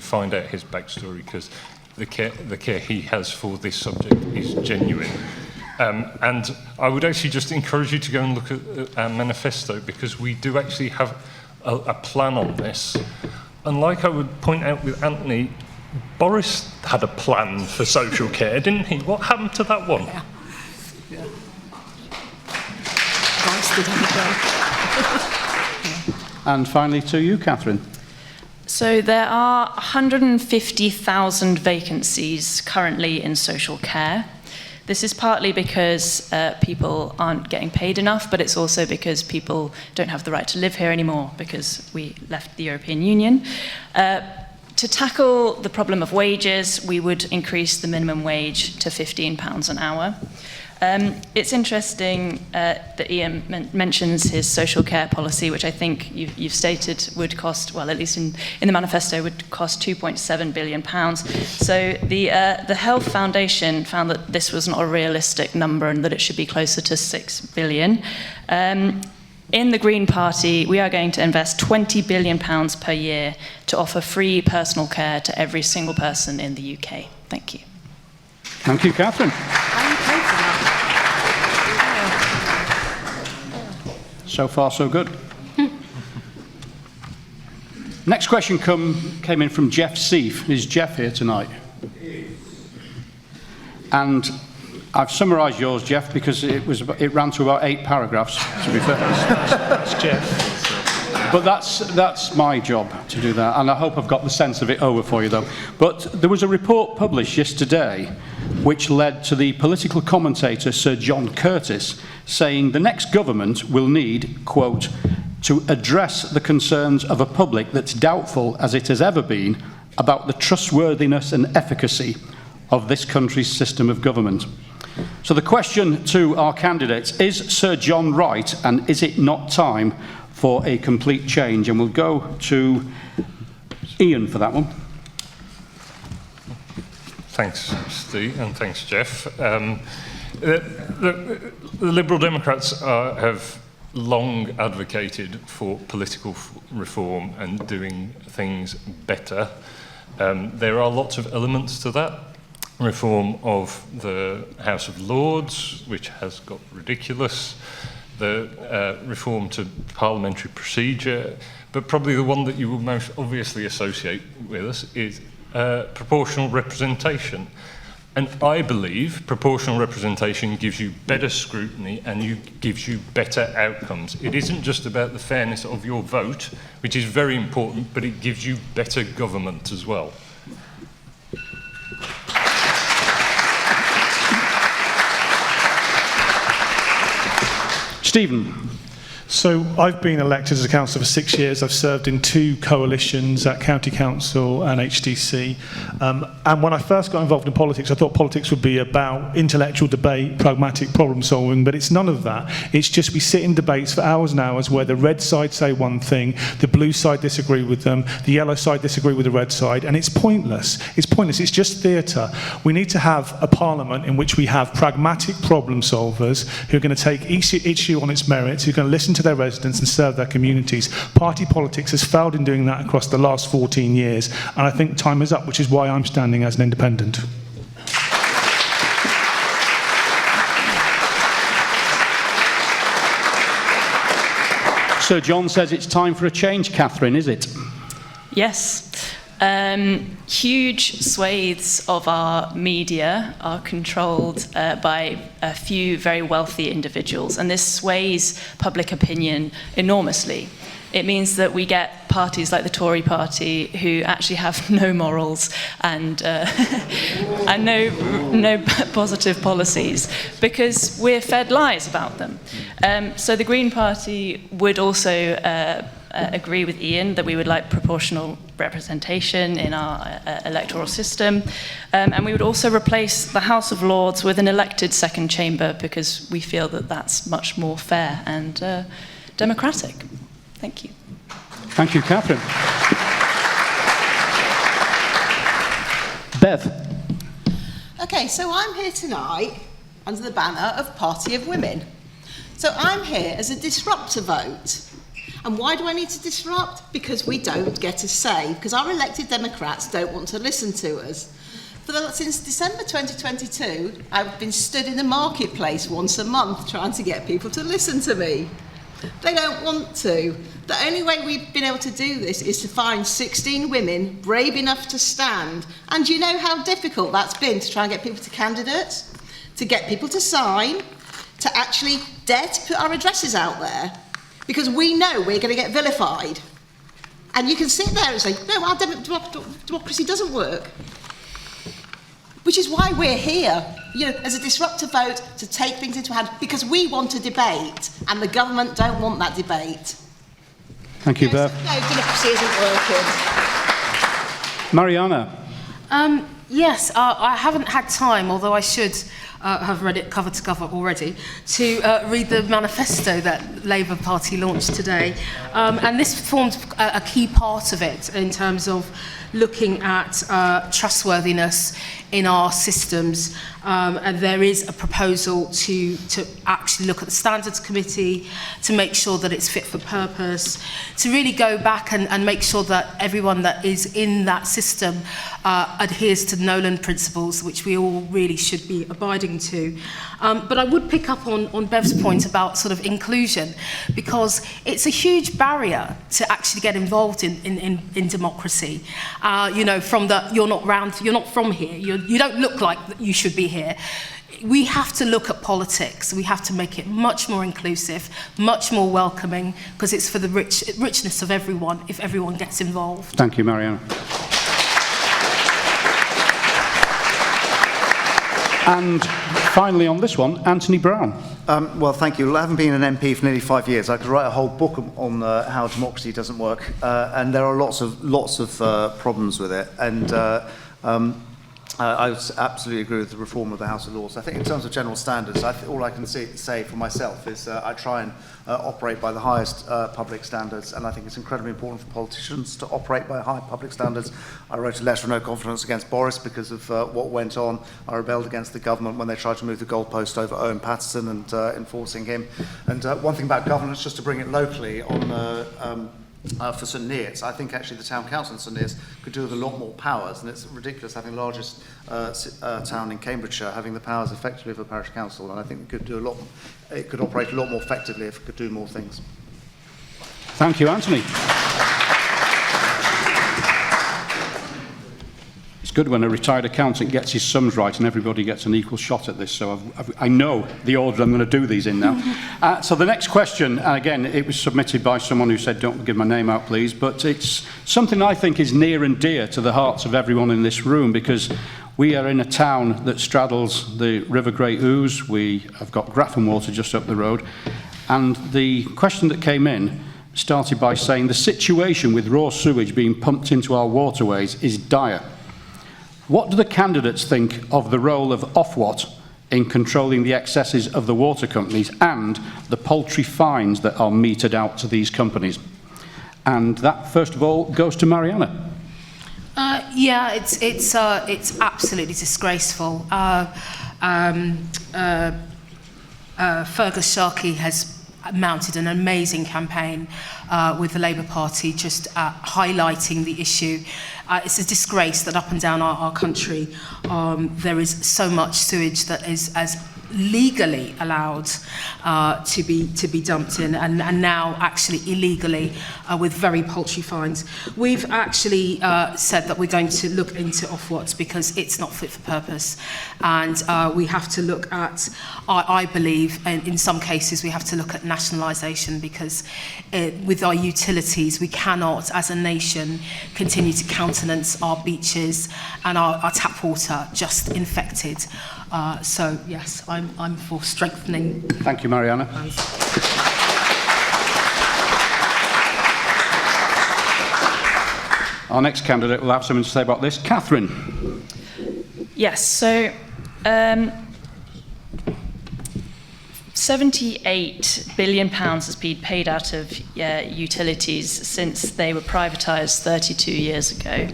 find out his backstory, because the care he has for this subject is genuine. And I would actually just encourage you to go and look at our manifesto, because we do actually have a plan on this. And like I would point out with Anthony, Boris had a plan for social care, didn't he? What happened to that one? Yeah. Boris did have a plan. And finally to you, Catherine. So there are 150,000 vacancies currently in social care. This is partly because people aren't getting paid enough, but it's also because people don't have the right to live here anymore because we left the European Union. To tackle the problem of wages, we would increase the minimum wage to £15 an hour. It's interesting that Ian mentions his social care policy, which I think you've stated would cost, well, at least in the manifesto, would cost £2.7 billion. So the Health Foundation found that this was not a realistic number and that it should be closer to £6 billion. In the Green Party, we are going to invest £20 billion per year to offer free personal care to every single person in the UK. Thank you. Thank you, Catherine. So far, so good. Next question came in from Jeff Seif. Is Jeff here tonight? And I've summarised yours, Jeff, because it ran to about 8 paragraphs, to be fair. That's Jeff. But that's my job to do that, and I hope I've got the sense of it over for you, though. But there was a report published yesterday which led to the political commentator Sir John Curtis saying the next government will need, quote, to address the concerns of a public that's doubtful as it has ever been about the trustworthiness and efficacy of this country's system of government. So the question to our candidates, is Sir John right, and is it not time for a complete change? And we'll go to Ian for that one. Thanks, Steve, and thanks, Jeff. The Liberal Democrats have long advocated for political reform and doing things better. There are lots of elements to that. Reform of the House of Lords, which has got ridiculous. The reform to parliamentary procedure, but probably the one that you will most obviously associate with us is proportional representation. And I believe proportional representation gives you better scrutiny and gives you better outcomes. It isn't just about the fairness of your vote, which is very important, but it gives you better government as well. Stephen. So I've been elected as a councillor for 6 years. I've served in 2 coalitions at County Council and HDC. And when I first got involved in politics, I thought politics would be about intellectual debate, pragmatic problem solving, but it's none of that. It's just we sit in debates for hours and hours where the red side say one thing, the blue side disagree with them, the yellow side disagree with the red side, and it's pointless. It's pointless. It's just theatre. We need to have a parliament in which we have pragmatic problem solvers who are going to take each issue on its merits, who are going to listen to their residents and serve their communities. Party politics has failed in doing that across the last 14 years, and I think time is up, which is why I'm standing as an independent. Sir John says it's time for a change, Catherine, is it? Yes. Huge swathes of our media are controlled by a few very wealthy individuals, and this sways public opinion enormously. It means that we get parties like the Tory party who actually have no morals and no positive policies because we're fed lies about them. So the Green Party would also agree with Ian that we would like proportional representation in our electoral system, and we would also replace the House of Lords with an elected second chamber because we feel that that's much more fair and democratic. Thank you. Thank you, Catherine. Bev. Okay, so I'm here tonight under the banner of Party of Women. So I'm here as a disruptor vote. And why do I need to disrupt? Because we don't get a say, because our elected Democrats don't want to listen to us. Since December 2022, I've been stood in the marketplace once a month trying to get people to listen to me. They don't want to. The only way we've been able to do this is to find 16 women brave enough to stand. And you know how difficult that's been to try and get people to candidates, to get people to sign, to actually dare to put our addresses out there. Because we know we're going to get vilified. And you can sit there and say, no, our democracy doesn't work. Which is why we're here, as a disruptive vote to take things into hand, because we want a debate, and the government don't want that debate. Thank you, Bev. No, democracy isn't working. Mariana. Yes, I haven't had time, although I should have read it cover to cover already, to read the manifesto that Labour Party launched today. And this formed a key part of it in terms of looking at trustworthiness in our systems. And there is a proposal to actually look at the Standards Committee, to make sure that it's fit for purpose, to really go back and make sure that everyone that is in that system adheres to Nolan principles, which we all really should be abiding to. But I would pick up on Bev's point about sort of inclusion, because it's a huge barrier to actually get involved in democracy. From the you're not from here, you don't look like you should be here. We have to look at politics. We have to make it much more inclusive, much more welcoming, because it's for the richness of everyone if everyone gets involved. Thank you, Mariana. And finally on this one, Anthony Brown. Well, thank you. I haven't been an MP for nearly 5 years. I could write a whole book on how democracy doesn't work, and there are lots of problems with it. And I would absolutely agree with the reform of the House of Lords. I think in terms of general standards, all I can say for myself is I try and operate by the highest public standards, and I think it's incredibly important for politicians to operate by high public standards. I wrote a letter of no confidence against Boris because of what went on. I rebelled against the government when they tried to move the goalpost over Owen Paterson and enforcing him. And one thing about governance, just to bring it locally, for St Neots, I think actually the town council in St Neots could do with a lot more powers, and it's ridiculous having the largest town in Cambridgeshire having the powers effectively of a parish council, and I think it could operate a lot more effectively if it could do more things. Thank you, Anthony. It's good when a retired accountant gets his sums right and everybody gets an equal shot at this, so I know the order I'm going to do these in now. So the next question, and again, it was submitted by someone who said, don't give my name out, please, but it's something I think is near and dear to the hearts of everyone in this room, because we are in a town that straddles the River Great Ouse. We have got Grafton Water just up the road, and the question that came in started by saying the situation with raw sewage being pumped into our waterways is dire. What do the candidates think of the role of Ofwat in controlling the excesses of the water companies and the paltry fines that are meted out to these companies? And that, first of all, goes to Mariana. Yeah, it's absolutely disgraceful. Fergus Sharkey has mounted an amazing campaign with the Labour Party, just highlighting the issue. It's a disgrace that up and down our country there is so much sewage that is as legally allowed to be dumped in, and now actually illegally with very paltry fines. We've actually said that we're going to look into Ofwat because it's not fit for purpose, and we have to look at, I believe, in some cases we have to look at nationalisation, because with our utilities we cannot as a nation continue to countenance our beaches and our tap water just infected. So yes, I'm for strengthening. Thank you, Mariana. Our next candidate will have something to say about this. Catherine. Yes, so £78 billion has been paid out of utilities since they were privatised 32 years ago.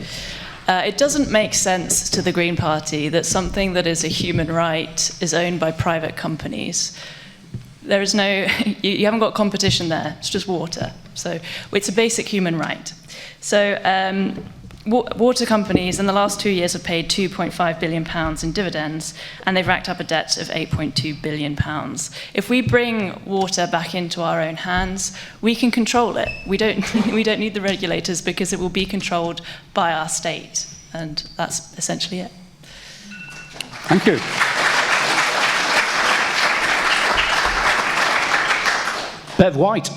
It doesn't make sense to the Green Party that something that is a human right is owned by private companies. There is no, you haven't got competition there, it's just water. So it's a basic human right. So water companies in the last 2 years have paid £2.5 billion in dividends, and they've racked up a debt of £8.2 billion. If we bring water back into our own hands, we can control it. We don't need the regulators, because it will be controlled by our state, and that's essentially it. Thank you. Bev White. I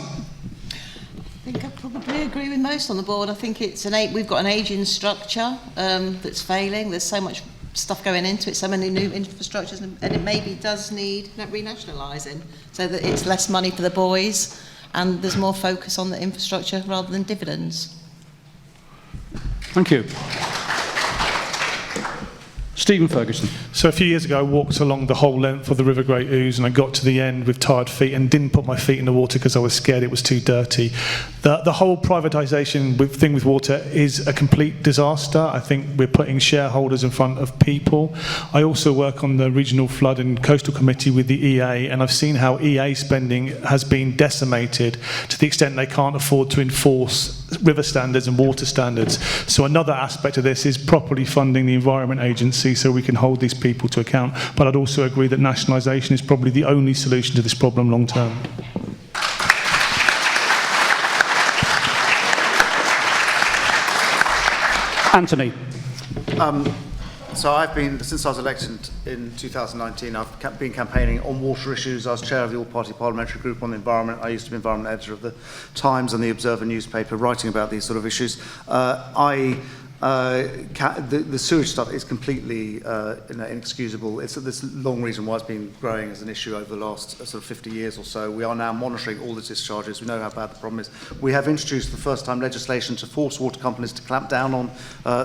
think I probably agree with most on the board. I think we've got an ageing structure that's failing. There's so much stuff going into it, so many new infrastructures, and it maybe does need renationalising so that it's less money for the boys and there's more focus on the infrastructure rather than dividends. Thank you. Stephen Ferguson. So a few years ago I walked along the whole length of the River Great Ouse, and I got to the end with tired feet and didn't put my feet in the water because I was scared it was too dirty. The whole privatisation thing with water is a complete disaster. I think we're putting shareholders in front of people. I also work on the Regional Flood and Coastal Committee with the EA, and I've seen how EA spending has been decimated to the extent they can't afford to enforce river standards and water standards. So another aspect of this is properly funding the Environment Agency so we can hold these people to account. But I'd also agree that nationalisation is probably the only solution to this problem long term. Anthony. So I've been, since I was elected in 2019, I've been campaigning on water issues. I was chair of the all-party parliamentary group on the environment. I used to be environment editor of the Times and the Observer newspaper, writing about these sort of issues. The sewage stuff is completely inexcusable. It's this long reason why it's been growing as an issue over the last sort of 50 years or so. We are now monitoring all the discharges. We know how bad the problem is. We have introduced for the first time legislation to force water companies to clamp down on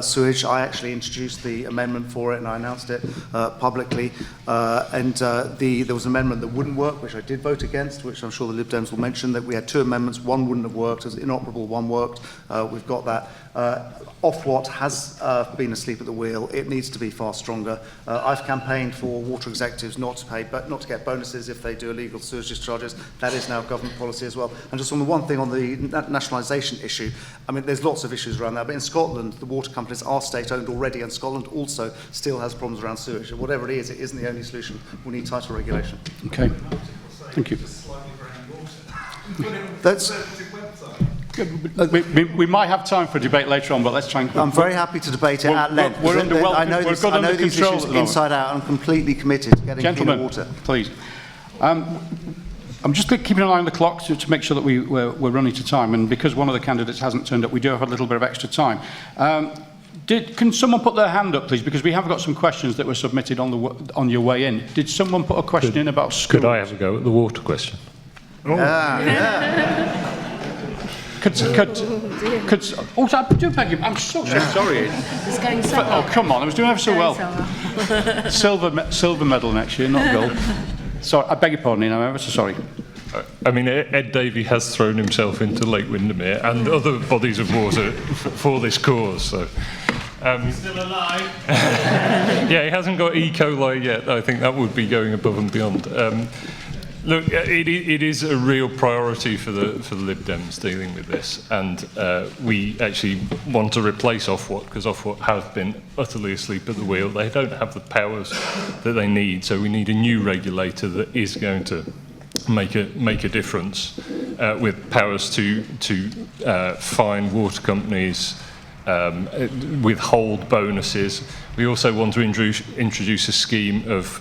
sewage. I actually introduced the amendment for it, and I announced it publicly. There was an amendment that wouldn't work, which I did vote against, which I'm sure the Lib Dems will mention, that we had two amendments. One wouldn't have worked, it was inoperable, one worked. We've got that. Ofwat has been asleep at the wheel. It needs to be far stronger. I've campaigned for water executives not to get bonuses if they do illegal sewage discharges. That is now government policy as well. And just on the one thing on the nationalisation issue, I mean, there's lots of issues around that. But in Scotland, the water companies are state-owned already, and Scotland also still has problems around sewage. And whatever it isn't the only solution. We need tighter regulation. Okay. Thank you. That's. We might have time for a debate later on, but let's try and... I'm very happy to debate it at length. I know these issues inside out. I'm completely committed to getting cleaner water. Please. I'm just keeping an eye on the clock to make sure that we're running to time, and because one of the candidates hasn't turned up, we do have a little bit of extra time. Can someone put their hand up, please? Because we have got some questions that were submitted on your way in. Did someone put a question in about school? Could I have a go at the water question? Yeah. I do beg you. I'm so sorry. It's going so well. Oh, come on. I was doing ever so well. Silver medal next year, not gold. Sorry, I beg your pardon, I'm ever so sorry. I mean, Ed Davey has thrown himself into Lake Windermere and other bodies of water for this cause. So, He's still alive. yeah, he hasn't got E. coli yet. I think that would be going above and beyond. Look, it is a real priority for the Lib Dems dealing with this, and we actually want to replace Ofwat, because Ofwat have been utterly asleep at the wheel. They don't have the powers that they need, so we need a new regulator that is going to make a difference, with powers to fine water companies, withhold bonuses. We also want to introduce a scheme of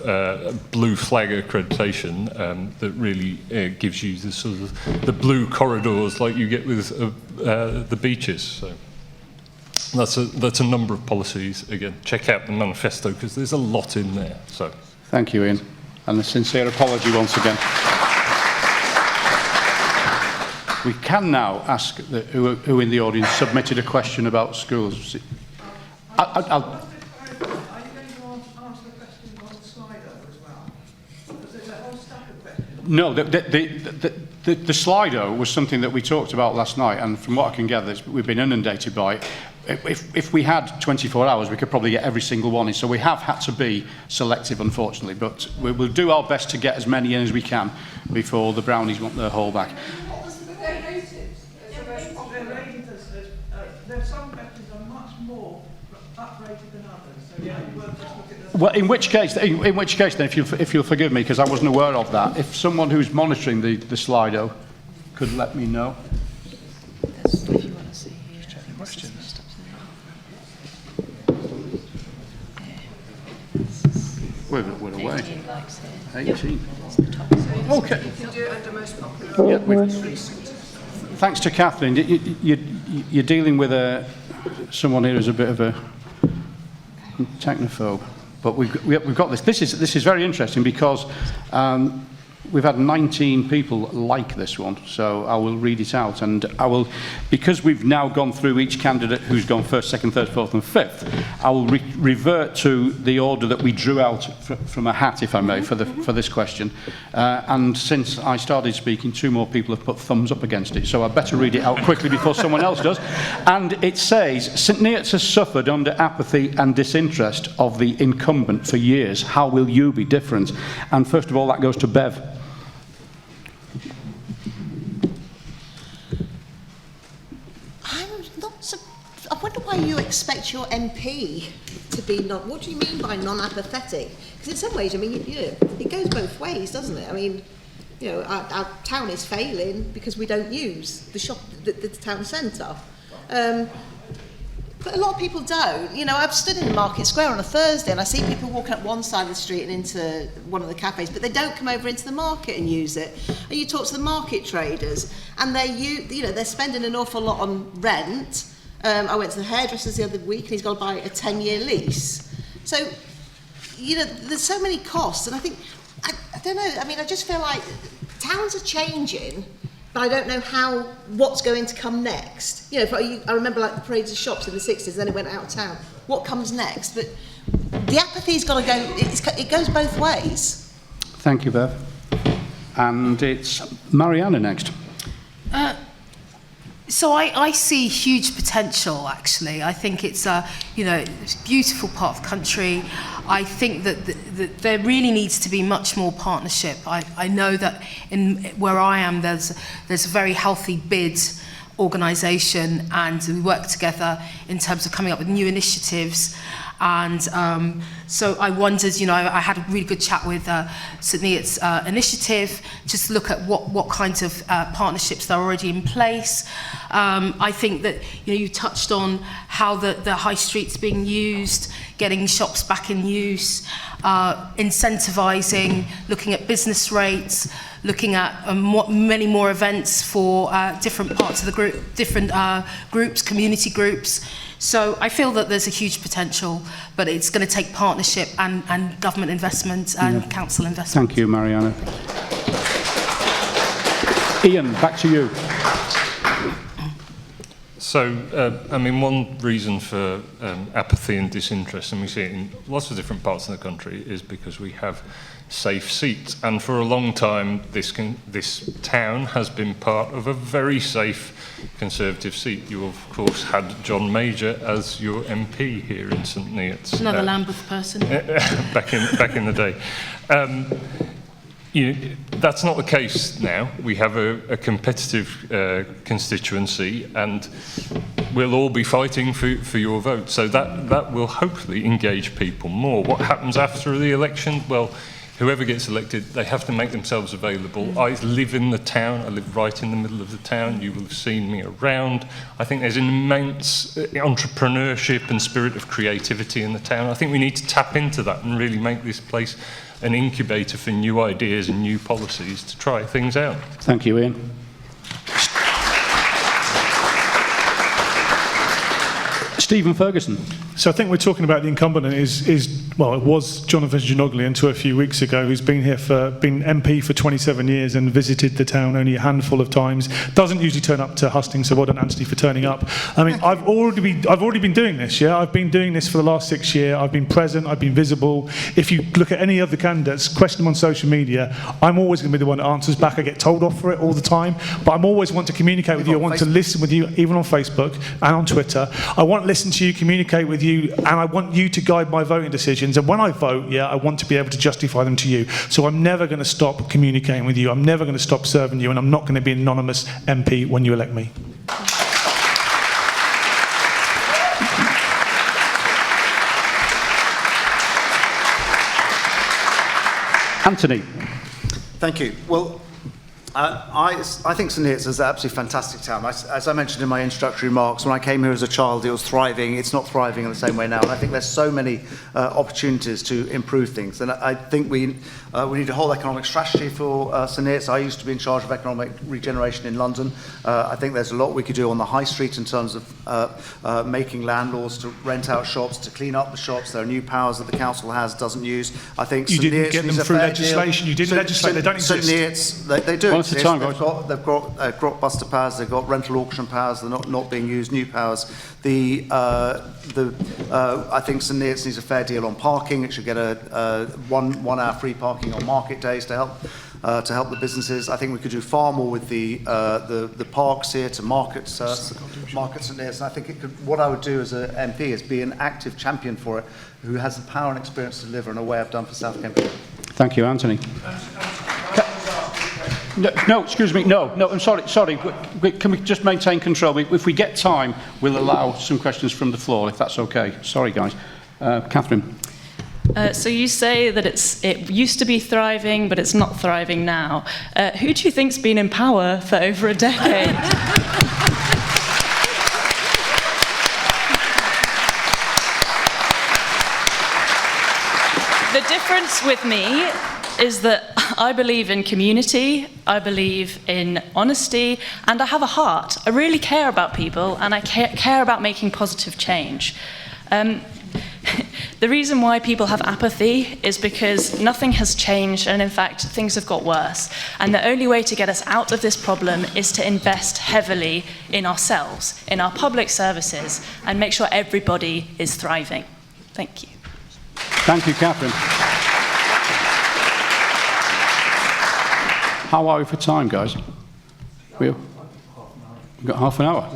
blue flag accreditation that really gives you the sort of the blue corridors like you get with the beaches. So that's a number of policies. Again, check out the manifesto because there's a lot in there. So Thank you, Ian, and a sincere apology once again. We can now ask who in the audience submitted a question about schools. Are you going to answer the question on the Slido as well? Because there's a whole stack of questions. No, the Slido was something that we talked about last night, and from what I can gather, we've been inundated by it. If we had 24 hours, we could probably get every single one in. So we have had to be selective, unfortunately, but we'll do our best to get as many in as we can before the brownies want their whole back. They're rated. There's some questions are much more uprated than others. So yeah, we'll just look at the. Well, in which case, then, if you'll forgive me, because I wasn't aware of that, if someone who's monitoring the Slido could let me know. If you want to see here. Questions. 'We're away. 18. Okay. You can do it under most popular. Yeah, thanks to Catherine. You're dealing with someone here who's a bit of a technophobe, but we've got this. This is very interesting because we've had 19 people like this one, so I will read it out, and because we've now gone through each candidate who's gone first, second, third, fourth and fifth, I will revert to the order that we drew out from a hat, if I may, for this question. And since I started speaking, 2 more people have put thumbs up against it, so I better read it out quickly before someone else does. And it says, St Neots has suffered under apathy and disinterest of the incumbent for years. How will you be different? And first of all, that goes to Bev. I wonder why you expect your MP to be not. What do you mean by non-apathetic? Because in some ways, I mean, it goes both ways, doesn't it? I mean, our town is failing because we don't use the town centre. But a lot of people don't. I've stood in the market square on a Thursday and I see people walking up one side of the street and into one of the cafes, but they don't come over into the market and use it. And you talk to the market traders and they're spending an awful lot on rent. I went to the hairdresser's the other week and he's got to buy a 10-year lease. So, there's so many costs, and I think, I don't know, I mean, I just feel like towns are changing, but I don't know what's going to come next. I remember like the parades of shops in the 60s, then it went out of town. What comes next? But the apathy's got to go, it goes both ways. Thank you, Bev. And it's Mariana next. So I see huge potential, actually. I think it's a beautiful part of the country. I think that there really needs to be much more partnership. I know that where I am, there's a very healthy bid organisation, and we work together in terms of coming up with new initiatives. And so I wondered, I had a really good chat with St Neots initiative, just to look at what kinds of partnerships are already in place. I think that you touched on how the high street's being used, getting shops back in use, incentivising, looking at business rates, looking at many more events for different parts of the group, different groups, community groups. So I feel that there's a huge potential, but it's going to take partnership and government investment and council investment. Thank you, Mariana. Ian, back to you. So, one reason for apathy and disinterest, and we see it in lots of different parts of the country, is because we have safe seats. And for a long time, this town has been part of a very safe Conservative seat. You, of course, had John Major as your MP here in St Neots. Another Lambeth person. back in the day. That's not the case now. We have a competitive constituency, and we'll all be fighting for your vote. So that will hopefully engage people more. What happens after the election? Well, whoever gets elected, they have to make themselves available. I live in the town. I live right in the middle of the town. You will have seen me around. I think there's an immense entrepreneurship and spirit of creativity in the town. I think we need to tap into that and really make this place an incubator for new ideas and new policies to try things out. Thank you, Ian. Stephen Ferguson. So I think we're talking about the incumbent it was Jonathan Ginogli until a few weeks ago, who's been MP for 27 years and visited the town only a handful of times. Doesn't usually turn up to Hustings, so well done, Anthony, for turning up. I mean, I've already been doing this, yeah? I've been doing this for the last 6 years. I've been present, I've been visible. If you look at any other candidates, question them on social media, I'm always going to be the one that answers back. I get told off for it all the time, but I'm always want to communicate with you. I want to listen with you, even on Facebook and on Twitter. I want to listen to you, communicate with you, and I want you to guide my voting decisions. And when I vote, I want to be able to justify them to you. So I'm never going to stop communicating with you. I'm never going to stop serving you, and I'm not going to be an anonymous MP when you elect me. Anthony. Thank you. Well, I think St Neots is an absolutely fantastic town. As I mentioned in my introductory remarks, when I came here as a child, it was thriving. It's not thriving in the same way now. And I think there's so many opportunities to improve things. And I think we need a whole economic strategy for St Neots. I used to be in charge of economic regeneration in London. I think there's a lot we could do on the high street in terms of making landlords to rent out shops, to clean up the shops. There are new powers that the council doesn't use. I think you didn't get them through legislation. You didn't legislate. They don't exist. St Neots, they do. The time, they've got blockbuster powers, they've got rental auction powers, they're not being used, new powers. I think St Neots needs a fair deal on parking. It should get a 1 hour free parking on market days to help the businesses. I think we could do far more with the parks here to market St Neots. And I think what I would do as an MP is be an active champion for it, who has the power and experience to deliver in a way I've done for South Cambridgeshire. Thank you, Anthony. No, excuse me. No, I'm sorry. Can we just maintain control? If we get time, we'll allow some questions from the floor, if that's okay. Sorry, guys. Catherine. So you say that it used to be thriving, but it's not thriving now. Who do you think's been in power for over a decade? The difference with me is that I believe in community, I believe in honesty, and I have a heart. I really care about people, and I care about making positive change. The reason why people have apathy is because nothing has changed, and in fact, things have got worse. And the only way to get us out of this problem is to invest heavily in ourselves, in our public services, and make sure everybody is thriving. Thank you. Thank you, Catherine. How are we for time, guys? We've got half an hour.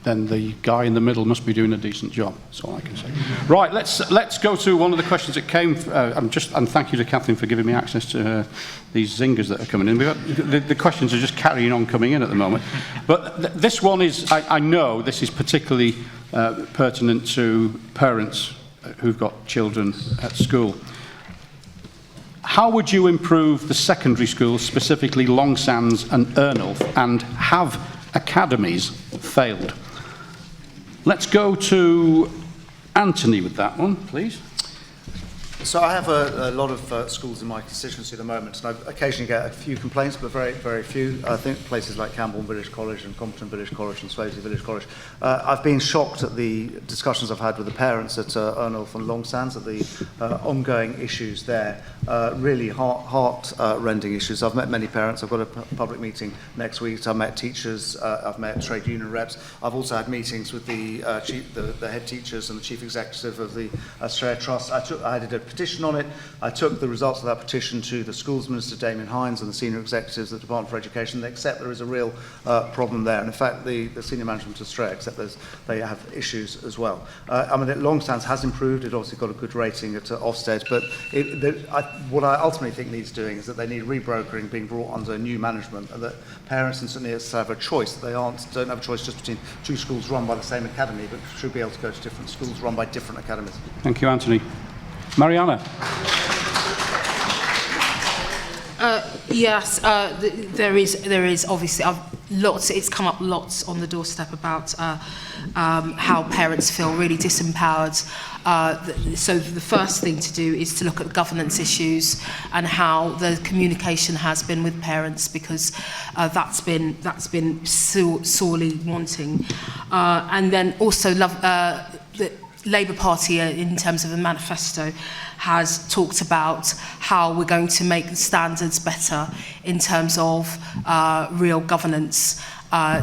Then the guy in the middle must be doing a decent job. That's all I can say. Right, let's go to one of the questions that came. And thank you to Catherine for giving me access to these zingers that are coming in. The questions are just carrying on coming in at the moment. But this one is, I know this is particularly pertinent to parents who've got children at school. How would you improve the secondary schools, specifically Long Sands and Ernulf, and have academies failed? Let's go to Anthony with that one, please. So I have a lot of schools in my constituency at the moment, and I occasionally get a few complaints, but very, very few. I think places like Camborne Village College and Compton Village College and Swavesey Village College. I've been shocked at the discussions I've had with the parents at Ernulf and Long Sands, at the ongoing issues there. Really heart-rending issues. I've met many parents. I've got a public meeting next week. I've met teachers. I've met trade union reps. I've also had meetings with the head teachers and the chief executive of the Australia Trust. I did a petition on it. I took the results of that petition to the Schools Minister, Damien Hines, and the senior executives of the Department for Education. They accept there is a real problem there. And in fact, the senior management of Australia accept they have issues as well. Longstands has improved. It obviously got a good rating at Ofsted, but what I ultimately think needs doing is that they need rebrokering, being brought under new management, and that parents in St Neots have a choice. That they don't have a choice just between two schools run by the same academy, but should be able to go to different schools run by different academies. Thank you, Anthony. Mariana. Yes, there is obviously lots. It's come up lots on the doorstep about how parents feel really disempowered. So the first thing to do is to look at the governance issues and how the communication has been with parents, because that's been sorely wanting. And then also the Labour Party, in terms of the manifesto, has talked about how we're going to make the standards better in terms of real governance.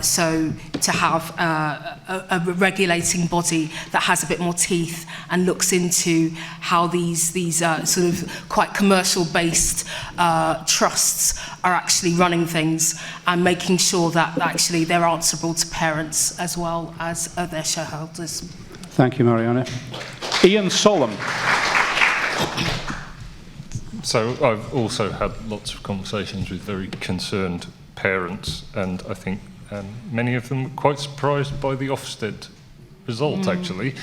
So to have a regulating body that has a bit more teeth and looks into how these sort of quite commercial-based trusts are actually running things, and making sure that actually they're answerable to parents as well as their shareholders. Thank you, Mariana. Ian Solom. So I've also had lots of conversations with very concerned parents, and I think many of them were quite surprised by the Ofsted result, actually.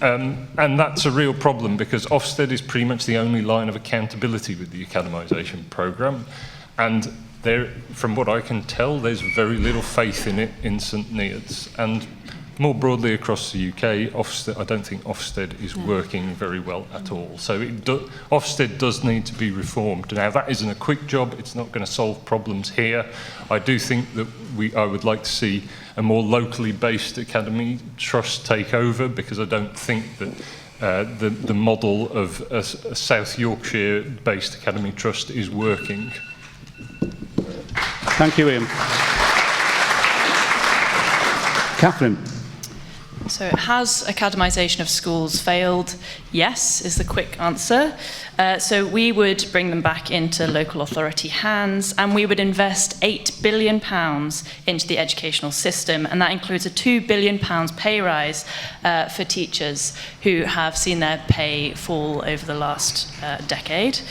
And that's a real problem, because Ofsted is pretty much the only line of accountability with the academisation programme. And there, from what I can tell, there's very little faith in it in St Neots. And more broadly across the UK, I don't think Ofsted is working very well at all. So Ofsted does need to be reformed. Now, that isn't a quick job. It's not going to solve problems here. I do think that I would like to see a more locally based academy trust take over, because I don't think that the model of a South Yorkshire based academy trust is working. Thank you, Ian. Catherine. So has academisation of schools failed? Yes, is the quick answer. So we would bring them back into local authority hands, and we would invest £8 billion into the educational system, and that includes a £2 billion pay rise for teachers who have seen their pay fall over the last decade.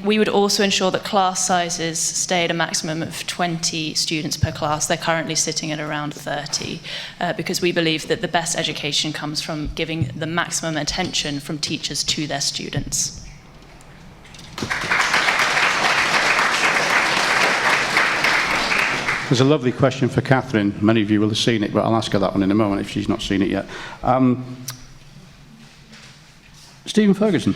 We would also ensure that class sizes stay at a maximum of 20 students per class. They're currently sitting at around 30, because we believe that the best education comes from giving the maximum attention from teachers to their students. There's a lovely question for Catherine. Many of you will have seen it, but I'll ask her that one in a moment if she's not seen it yet. Stephen Ferguson.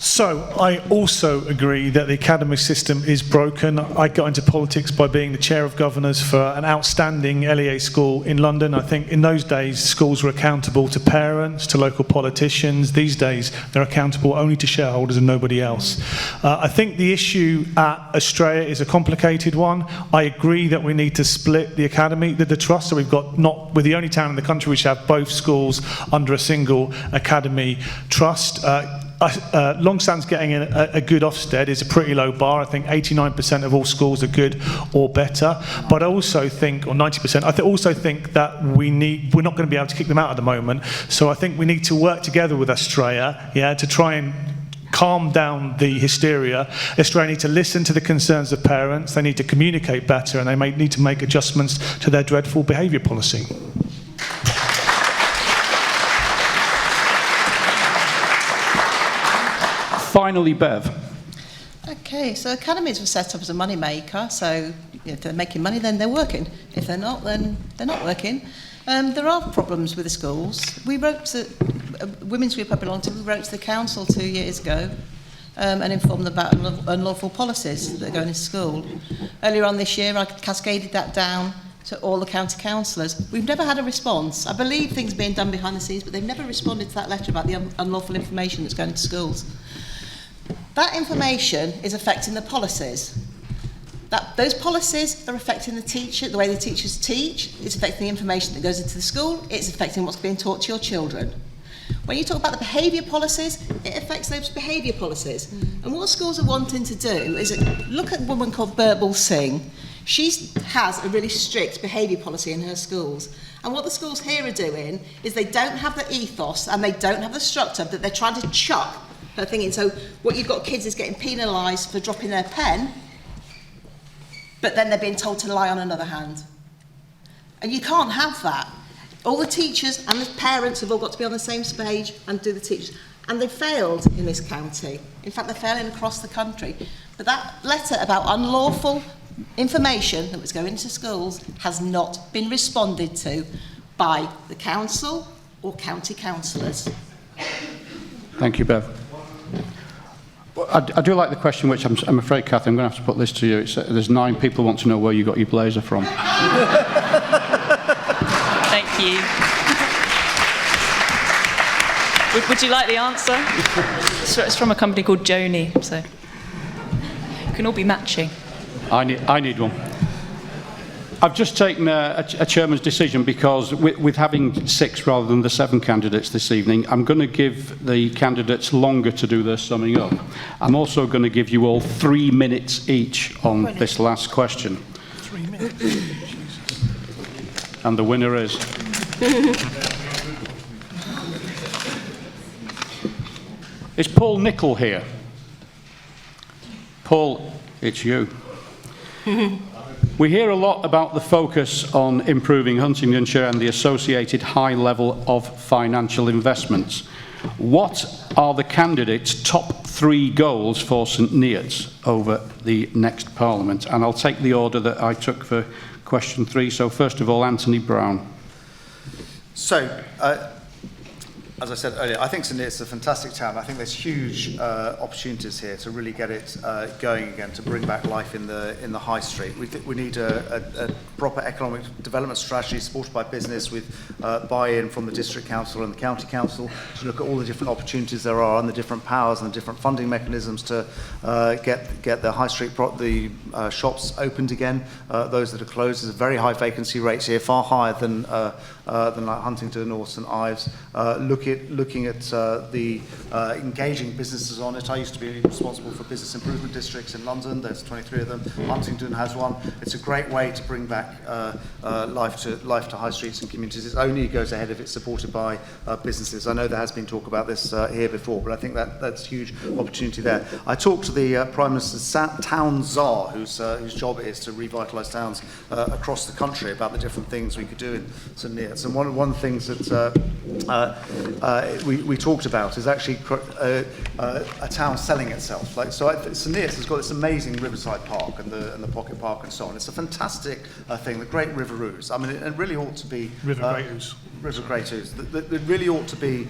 So, I also agree that the academy system is broken. I got into politics by being the chair of governors for an outstanding LEA school in London. I think in those days, schools were accountable to parents, to local politicians. These days, they're accountable only to shareholders and nobody else. I think the issue at Australia is a complicated one. I agree that we need to split the academy, the trust. So we're the only town in the country which have both schools under a single academy trust. Longstands getting a good Ofsted is a pretty low bar. I think 89% of all schools are good or better. But I also think, or 90%, I also think that we're not going to be able to kick them out at the moment. So I think we need to work together with Australia, to try and calm down the hysteria. Australia need to listen to the concerns of parents. They need to communicate better, and they may need to make adjustments to their dreadful behaviour policy. Finally, Bev. Okay, so academies were set up as a money maker, so if they're making money, then they're working. If they're not, then they're not working. There are problems with the schools. We wrote to women's group I belong to. We wrote to the council 2 years ago and informed them about unlawful policies that are going into school. Earlier on this year, I cascaded that down to all the county councillors. We've never had a response. I believe things are being done behind the scenes, but they've never responded to that letter about the unlawful information that's going to schools. That information is affecting the policies. Those policies are affecting the way the teachers teach. It's affecting the information that goes into the school. It's affecting what's being taught to your children. When you talk about the behaviour policies, it affects those behaviour policies. And what schools are wanting to do is look at a woman called Birbal Singh. She has a really strict behaviour policy in her schools. And what the schools here are doing is they don't have the ethos and they don't have the structure that they're trying to chuck her thing in. So what you've got kids is getting penalised for dropping their pen, but then they're being told to lie on another hand. And you can't have that. All the teachers and the parents have all got to be on the same page and do the teachers. And they failed in this county. In fact, they're failing across the country. But that letter about unlawful information that was going into schools has not been responded to by the council or county councillors. Thank you, Bev. I do like the question, which I'm afraid, Cathy, I'm going to have to put this to you. There's 9 people who want to know where you got your blazer from. Thank you. Would you like the answer? It's from a company called Joni, so you can all be matching. I need one. I've just taken a chairman's decision because with having 6 rather than the 7 candidates this evening, I'm going to give the candidates longer to do their summing up. I'm also going to give you all 3 minutes each on this last question. 3 minutes. And the winner is... Is Paul Nicol here? Paul, it's you. We hear a lot about the focus on improving Huntingdonshire and the associated high level of financial investments. What are the candidates' top 3 goals for St Neots over the next Parliament? And I'll take the order that I took for question 3. So first of all, Anthony Brown. So, as I said earlier, I think St Neots is a fantastic town. I think there's huge opportunities here to really get it going again, to bring back life in the high street. We need a proper economic development strategy supported by business with buy-in from the district council and the county council to look at all the different opportunities there are and the different powers and the different funding mechanisms to get the high street, the shops opened again. Those that are closed, there's a very high vacancy rates here, far higher than like Huntingdon or St Ives. Looking at the engaging businesses on it. I used to be responsible for business improvement districts in London. There's 23 of them. Huntingdon has one. It's a great way to bring back life to high streets and communities. It only goes ahead if it's supported by businesses. I know there has been talk about this here before, but I think that's a huge opportunity there. I talked to the Prime Minister's town czar, whose job it is to revitalise towns across the country, about the different things we could do in St Neots. And one of the things that we talked about is actually a town selling itself. St Neots has got this amazing riverside park and the pocket park and so on. It's a fantastic thing. The great river ouse. I mean, it really ought to be River Great Ouse. River Great Ouse. It really ought to be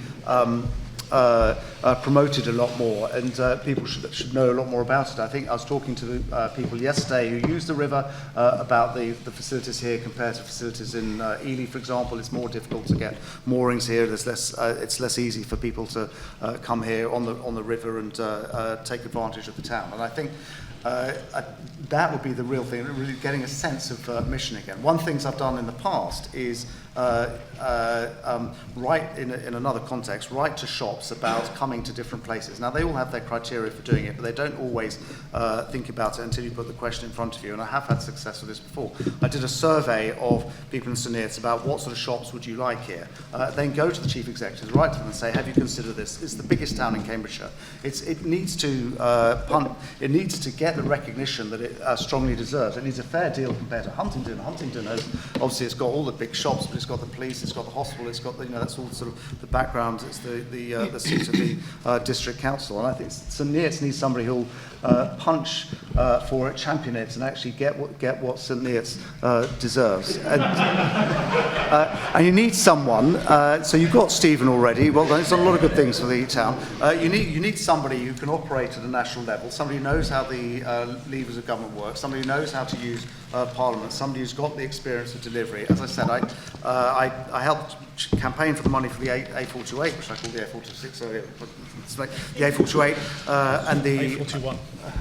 promoted a lot more, and people should know a lot more about it. I think I was talking to the people yesterday who use the river about the facilities here compared to facilities in Ely, for example. It's more difficult to get moorings here. There's less. It's less easy for people to come here on the river and take advantage of the town. And I think that would be the real thing, really getting a sense of mission again. One thing I've done in the past is write in another context, write to shops about coming to different places. Now, they all have their criteria for doing it, but they don't always think about it until you put the question in front of you, and I have had success with this before. I did a survey of people in St Neots about what sort of shops would you like here. Then go to the chief executives, write to them and say, have you considered this? It's the biggest town in Cambridgeshire. It needs to get the recognition that it strongly deserves. It needs a fair deal compared to Huntingdon. Huntingdon has, obviously, it's got all the big shops, but it's got the police, it's got the hospital, it's got that's all sort of the background. It's the seat of the district council, and I think St Neots needs somebody who'll punch for it, champion it, and actually get what St Neots deserves. And you need someone. So you've got Stephen already. Well, he's done a lot of good things for the town. You need somebody who can operate at a national level. Somebody who knows how the levers of government work. Somebody who knows how to use Parliament. Somebody who's got the experience of delivery. As I said, I helped campaign for the money for the A428, which I called the A426 earlier, the A428 and the A421.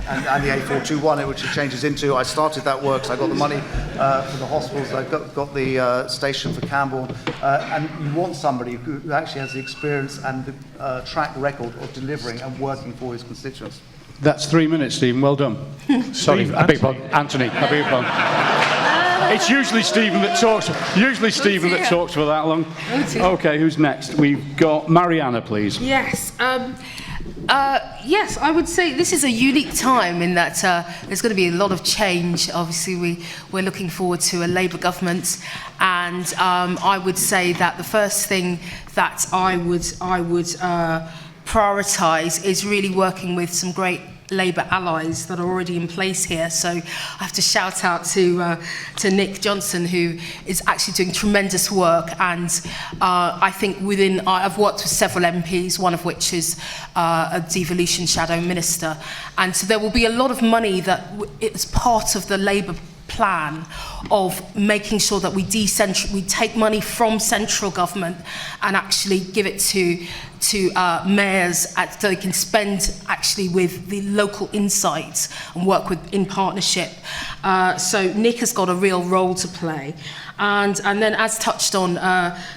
and the A421, which it changes into. I started that work, so I got the money for the hospitals, I got the station for Campbell, and you want somebody who actually has the experience and the track record of delivering and working for his constituents. That's 3 minutes, Stephen. Well done. Sorry, I beg your pardon. Anthony, I beg your pardon. It's usually Stephen that talks. Usually Stephen that talks for that long. Okay, who's next? We've got Mariana, please. Yes. Yes, I would say this is a unique time in that there's going to be a lot of change. Obviously, we're looking forward to a Labour government, and I would say that the first thing that I would prioritise is really working with some great Labour allies that are already in place here. So I have to shout out to Nick Johnson, who is actually doing tremendous work, and I think I've worked with several MPs, one of which is a devolution shadow minister, and so there will be a lot of money that it's part of the Labour plan of making sure that we take money from central government and actually give it to mayors so they can spend actually with the local insights and work in partnership. So Nick has got a real role to play. And then, as touched on,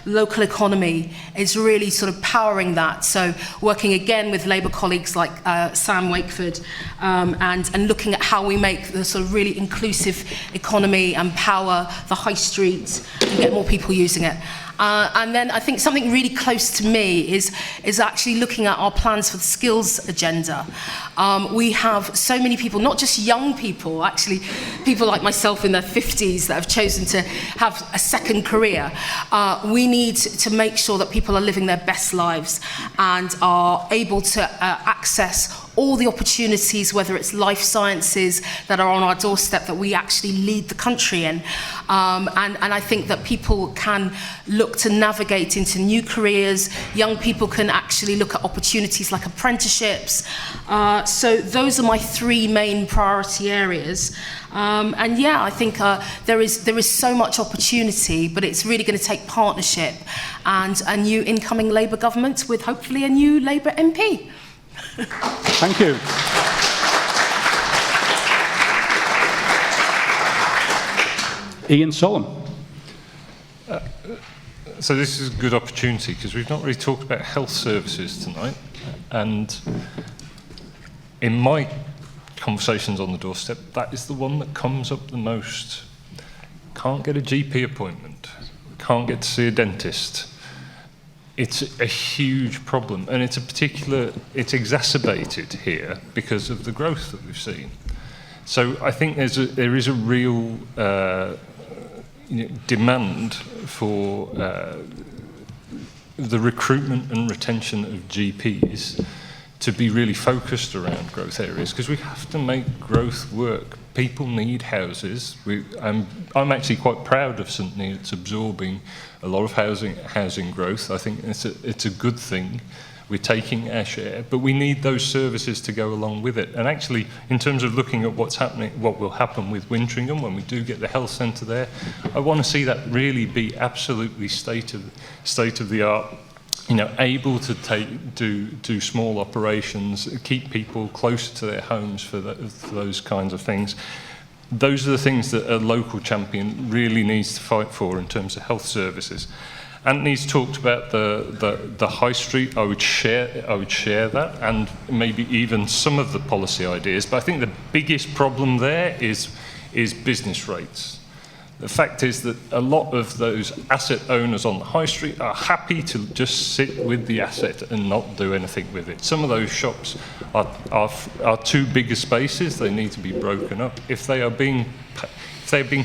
local economy is really sort of powering that. So working again with Labour colleagues like Sam Wakeford, and looking at how we make the sort of really inclusive economy and power the high street and get more people using it. And then I think something really close to me is actually looking at our plans for the skills agenda. We have so many people, not just young people, actually people like myself in their 50s that have chosen to have a second career. We need to make sure that people are living their best lives and are able to access all the opportunities, whether it's life sciences that are on our doorstep that we actually lead the country in. And I think that people can look to navigate into new careers. Young people can actually look at opportunities like apprenticeships. So those are my three main priority areas. And yeah, I think there is so much opportunity, but it's really going to take partnership and a new incoming Labour government with hopefully a new Labour MP. Thank you. Ian Solomon. So this is a good opportunity because we've not really talked about health services tonight, and in my conversations on the doorstep, that is the one that comes up the most. Can't get a GP appointment, can't get to see a dentist. It's a huge problem, and it's exacerbated here because of the growth that we've seen. So I think there is a real demand for the recruitment and retention of GPs to be really focused around growth areas, because we have to make growth work. People need houses. I'm actually quite proud of St Neots absorbing a lot of housing growth. I think it's a good thing. We're taking our share, but we need those services to go along with it. And actually, in terms of looking at what will happen with Wintringham when we do get the health centre there, I want to see that really be absolutely state of the art. Able to do small operations, keep people closer to their homes for those kinds of things. Those are the things that a local champion really needs to fight for in terms of health services. Anthony's talked about the high street. I would share that, and maybe even some of the policy ideas. But I think the biggest problem there is business rates. The fact is that a lot of those asset owners on the high street are happy to just sit with the asset and not do anything with it. Some of those shops are too big a spaces. They need to be broken up. If they're being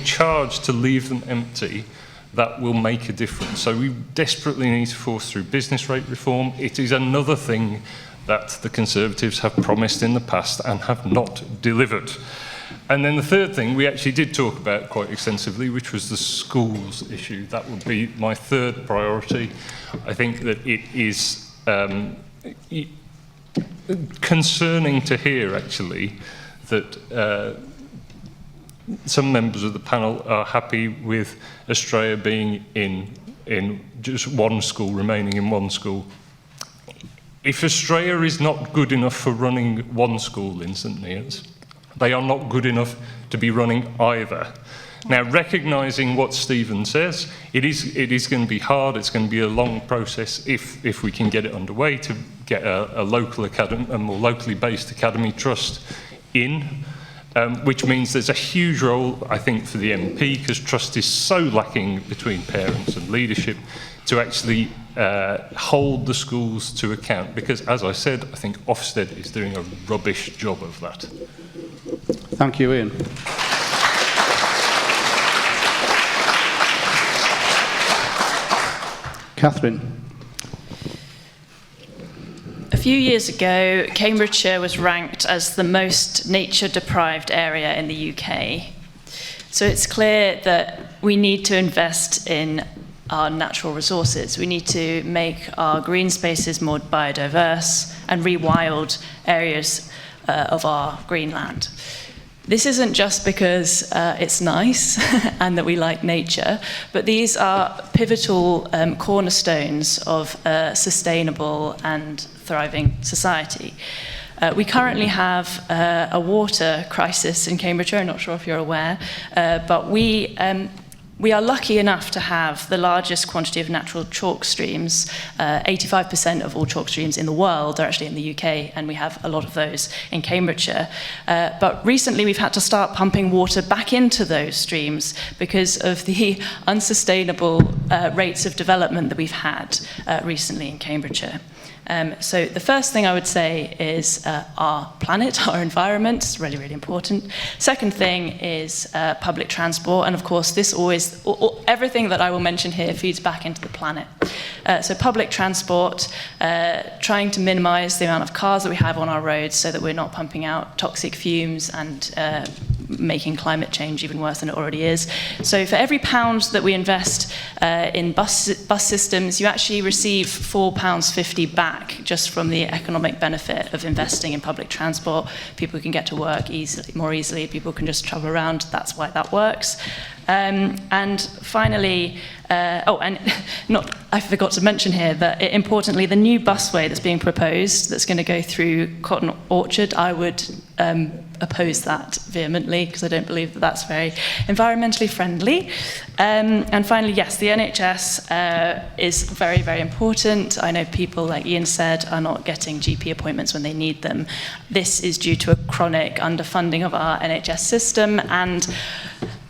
charged to leave them empty, that will make a difference. So we desperately need to force through business rate reform. It is another thing that the Conservatives have promised in the past and have not delivered. And then the third thing we actually did talk about quite extensively, which was the schools issue. That would be my third priority. I think that it is concerning to hear, actually, that some members of the panel are happy with Australia being in just one school, remaining in one school. If Australia is not good enough for running one school in St Neots, they are not good enough to be running either. Now, recognising what Stephen says, it is going to be hard, it's going to be a long process if we can get it underway to get a local academy, a more locally based academy trust in, which means there's a huge role, I think, for the MP, because trust is so lacking between parents and leadership, to actually hold the schools to account. Because, as I said, I think Ofsted is doing a rubbish job of that. Thank you, Ian. Catherine. A few years ago, Cambridgeshire was ranked as the most nature-deprived area in the UK. So it's clear that we need to invest in our natural resources. We need to make our green spaces more biodiverse and rewild areas of our green land. This isn't just because it's nice and that we like nature, but these are pivotal cornerstones of a sustainable and thriving society. We currently have a water crisis in Cambridgeshire. I'm not sure if you're aware, but we are lucky enough to have the largest quantity of natural chalk streams. 85% of all chalk streams in the world are actually in the UK, and we have a lot of those in Cambridgeshire. But recently we've had to start pumping water back into those streams because of the unsustainable rates of development that we've had recently in Cambridgeshire. So the first thing I would say is our planet, our environment is really, really important. Second thing is public transport, and of course this always, everything that I will mention here feeds back into the planet. So public transport, trying to minimise the amount of cars that we have on our roads so that we're not pumping out toxic fumes and making climate change even worse than it already is. So for every pound that we invest in bus systems, you actually receive £4.50 back just from the economic benefit of investing in public transport. People can get to work more easily, people can just travel around, that's why that works. And finally, I forgot to mention here that importantly, the new busway that's being proposed that's going to go through Cotton Orchard, I would oppose that vehemently because I don't believe that that's very environmentally friendly. And finally, yes, the NHS is very, very important. I know people, like Ian said, are not getting GP appointments when they need them. This is due to a chronic underfunding of our NHS system, and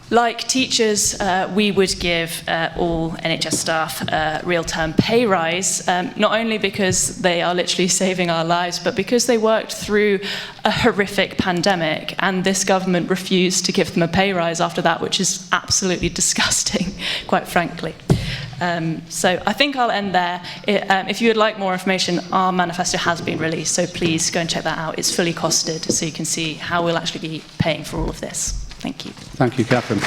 like teachers, we would give all NHS staff a real-term pay rise, not only because they are literally saving our lives, but because they worked through a horrific pandemic, and this government refused to give them a pay rise after that, which is absolutely disgusting, quite frankly. So I think I'll end there. If you would like more information, our manifesto has been released, so please go and check that out. It's fully costed, so you can see how we'll actually be paying for all of this. Thank you. Thank you, Catherine.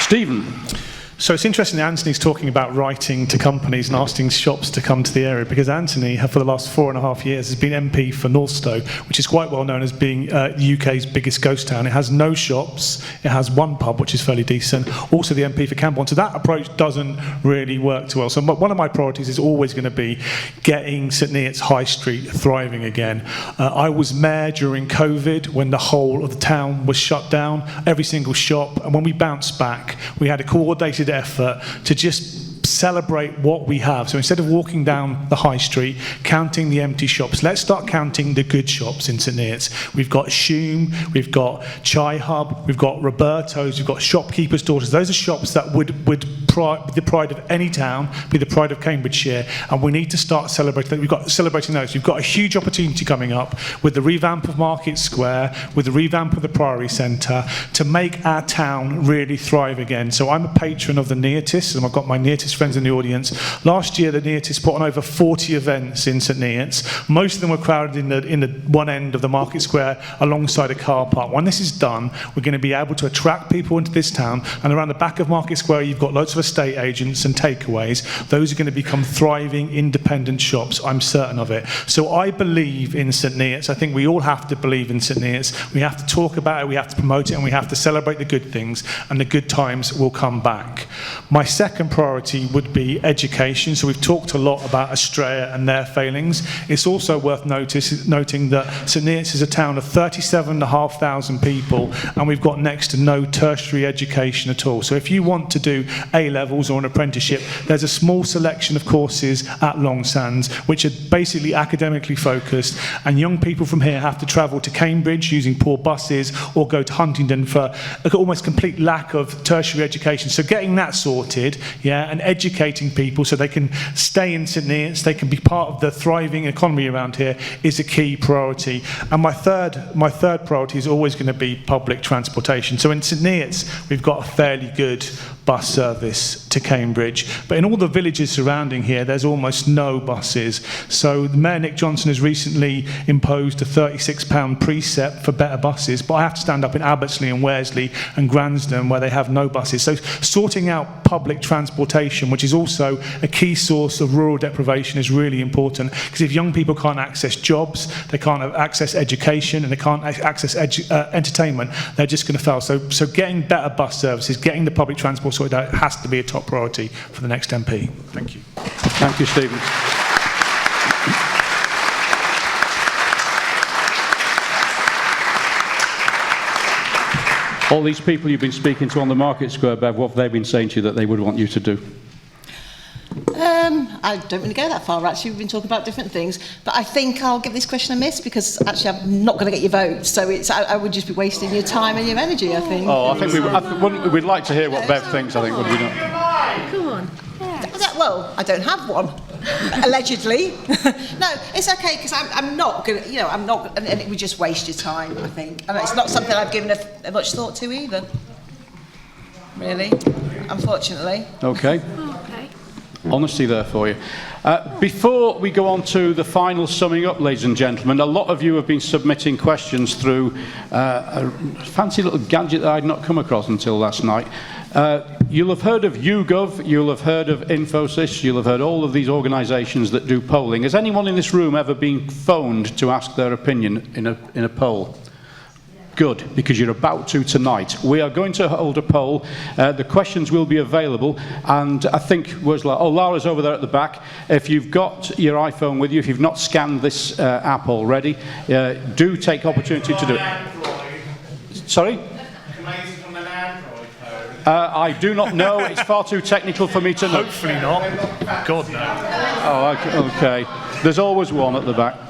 Stephen. So it's interesting that Anthony's talking about writing to companies and asking shops to come to the area, because Anthony, for the last 4.5 years, has been MP for Northstowe, which is quite well known as being the UK's biggest ghost town. It has no shops, it has one pub, which is fairly decent, also the MP for Camborne. So that approach doesn't really work too well. So one of my priorities is always going to be getting St Neots High Street thriving again. I was mayor during COVID when the whole of the town was shut down, every single shop, and when we bounced back, we had a coordinated effort to just celebrate what we have. So instead of walking down the high street, counting the empty shops, let's start counting the good shops in St Neots. We've got Shoom, we've got Chai Hub, we've got Roberto's, we've got Shopkeeper's Daughters. Those are shops that would be the pride of any town, be the pride of Cambridgeshire, and we need to start celebrating those. We've got a huge opportunity coming up with the revamp of Market Square, with the revamp of the Priory Centre, to make our town really thrive again. So I'm a patron of the Neotists, and I've got my Neotist friends in the audience. Last year, the Neotists put on over 40 events in St Neots. Most of them were crowded in the one end of the Market Square alongside a car park. When this is done, we're going to be able to attract people into this town, and around the back of Market Square, you've got loads of estate agents and takeaways, those are going to become thriving independent shops. I'm certain of it. So I believe in St Neots. I think we all have to believe in St Neots. We have to talk about it, we have to promote it, and we have to celebrate the good things, and the good times will come back. My second priority would be education. So we've talked a lot about Australia and their failings. It's also worth noting that St Neots is a town of 37,500 people, and we've got next to no tertiary education at all. So if you want to do A-levels or an apprenticeship, there's a small selection of courses at Long Sands which are basically academically focused, and young people from here have to travel to Cambridge using poor buses or go to Huntingdon for almost complete lack of tertiary education. So getting that sorted, yeah, and educating people so they can stay in St Neots, they can be part of the thriving economy around here, is a key priority. And my third priority is always going to be public transportation. So in St Neots, we've got a fairly good bus service to Cambridge, but in all the villages surrounding here, there's almost no buses. So Mayor Nick Johnson has recently imposed a £36 precept for better buses, but I have to stand up in Abbottsley and Worsley and Gransden where they have no buses. So sorting out public transportation, which is also a key source of rural deprivation, is really important, because if young people can't access jobs, they can't access education, and they can't access entertainment, they're just going to fail. So getting better bus services, getting the public transport sorted out, has to be a top priority for the next MP. Thank you. Thank you, Stephen. All these people you've been speaking to on the market square, Bev, what have they been saying to you that they would want you to do? I don't really go that far, actually. We've been talking about different things, but I think I'll give this question a miss, because actually I'm not going to get your vote, so I would just be wasting your time and your energy, I think. Oh, I think we'd like to hear what Bev thinks, I think, would we not? Come on. Well, I don't have one, allegedly. No, it's okay, because I'm not going to, and it would just waste your time, I think. And it's not something I've given a much thought to either, really, unfortunately. Okay. Okay. Honesty there for you. Before we go on to the final summing up, ladies and gentlemen, a lot of you have been submitting questions through a fancy little gadget that I'd not come across until last night. You'll have heard of YouGov, you'll have heard of Infosys, you'll have heard all of these organisations that do polling. Has anyone in this room ever been phoned to ask their opinion in a poll? Good, because you're about to tonight. We are going to hold a poll. The questions will be available, and I think, where's Lara? Oh, Lara's over there at the back. If you've got your iPhone with you, if you've not scanned this app already, do take opportunity to do it. Sorry? I do not know. It's far too technical for me to know. Hopefully not. God, no. Oh, okay. There's always one at the back.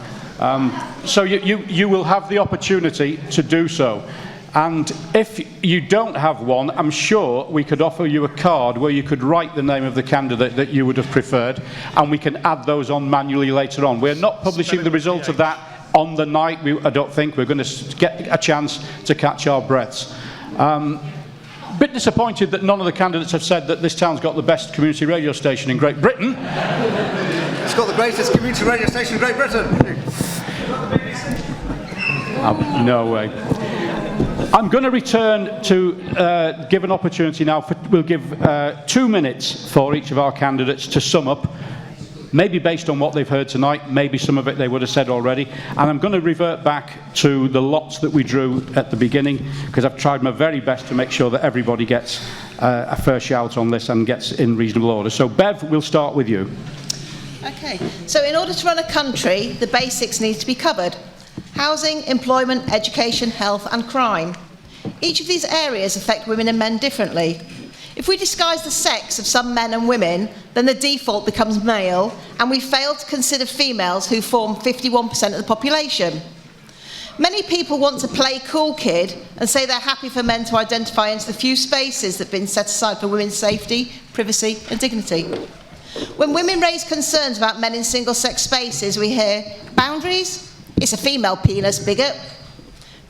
So you will have the opportunity to do so. And if you don't have one, I'm sure we could offer you a card where you could write the name of the candidate that you would have preferred, and we can add those on manually later on. We're not publishing the result of that on the night. I don't think we're going to get a chance to catch our breaths. A bit disappointed that none of the candidates have said that this town's got the best community radio station in Great Britain. It's got the greatest community radio station in Great Britain. No way. I'm going to return to give an opportunity now. We'll give 2 minutes for each of our candidates to sum up, maybe based on what they've heard tonight, maybe some of it they would have said already. And I'm going to revert back to the lots that we drew at the beginning, because I've tried my very best to make sure that everybody gets a fair shout on this and gets in reasonable order. So Bev, we'll start with you. Okay, so in order to run a country, the basics need to be covered: housing, employment, education, health and crime. Each of these areas affect women and men differently. If we disguise the sex of some men and women, then the default becomes male, and we fail to consider females, who form 51% of the population. Many people want to play cool kid and say they're happy for men to identify into the few spaces that have been set aside for women's safety, privacy and dignity. When women raise concerns about men in single-sex spaces, we hear, boundaries? It's a female penis, bigot.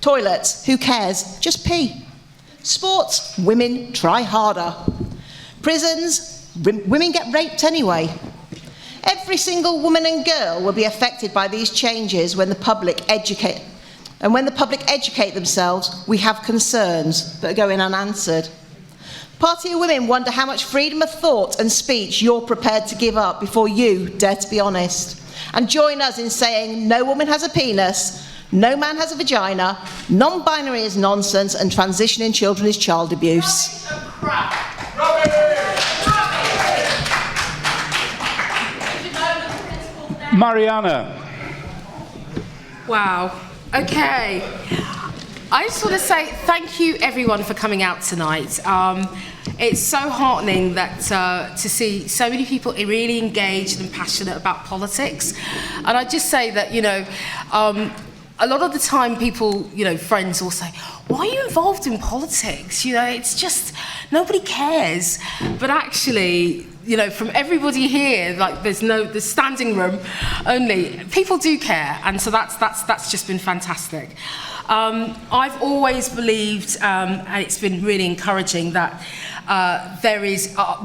Toilets? Who cares? Just pee. Sports? Women try harder. Prisons? Women get raped anyway. Every single woman and girl will be affected by these changes when the public educate. And when the public educate themselves, we have concerns that go unanswered. Party of Women wonder how much freedom of thought and speech you're prepared to give up before you dare to be honest. And join us in saying no woman has a penis, no man has a vagina, non-binary is nonsense, and transitioning children is child abuse. Mariana. Wow. Okay. I just want to say thank you, everyone, for coming out tonight. It's so heartening that to see so many people really engaged and passionate about politics. And I just say that, a lot of the time people, friends will say, why are you involved in politics? It's just, nobody cares. But actually, from everybody here, like there's standing room only, people do care. And so that's just been fantastic. I've always believed, and it's been really encouraging, that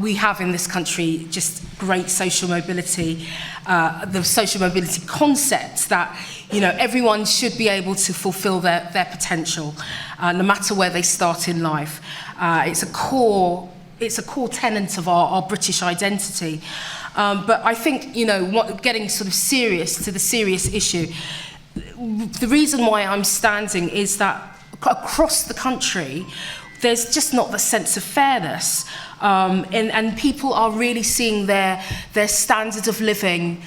we have in this country just great social mobility, the social mobility concept that everyone should be able to fulfill their potential, no matter where they start in life. It's a core tenet of our British identity. But I think getting sort of serious to the serious issue. The reason why I'm standing is that across the country, there's just not the sense of fairness, and people are really seeing their standard of living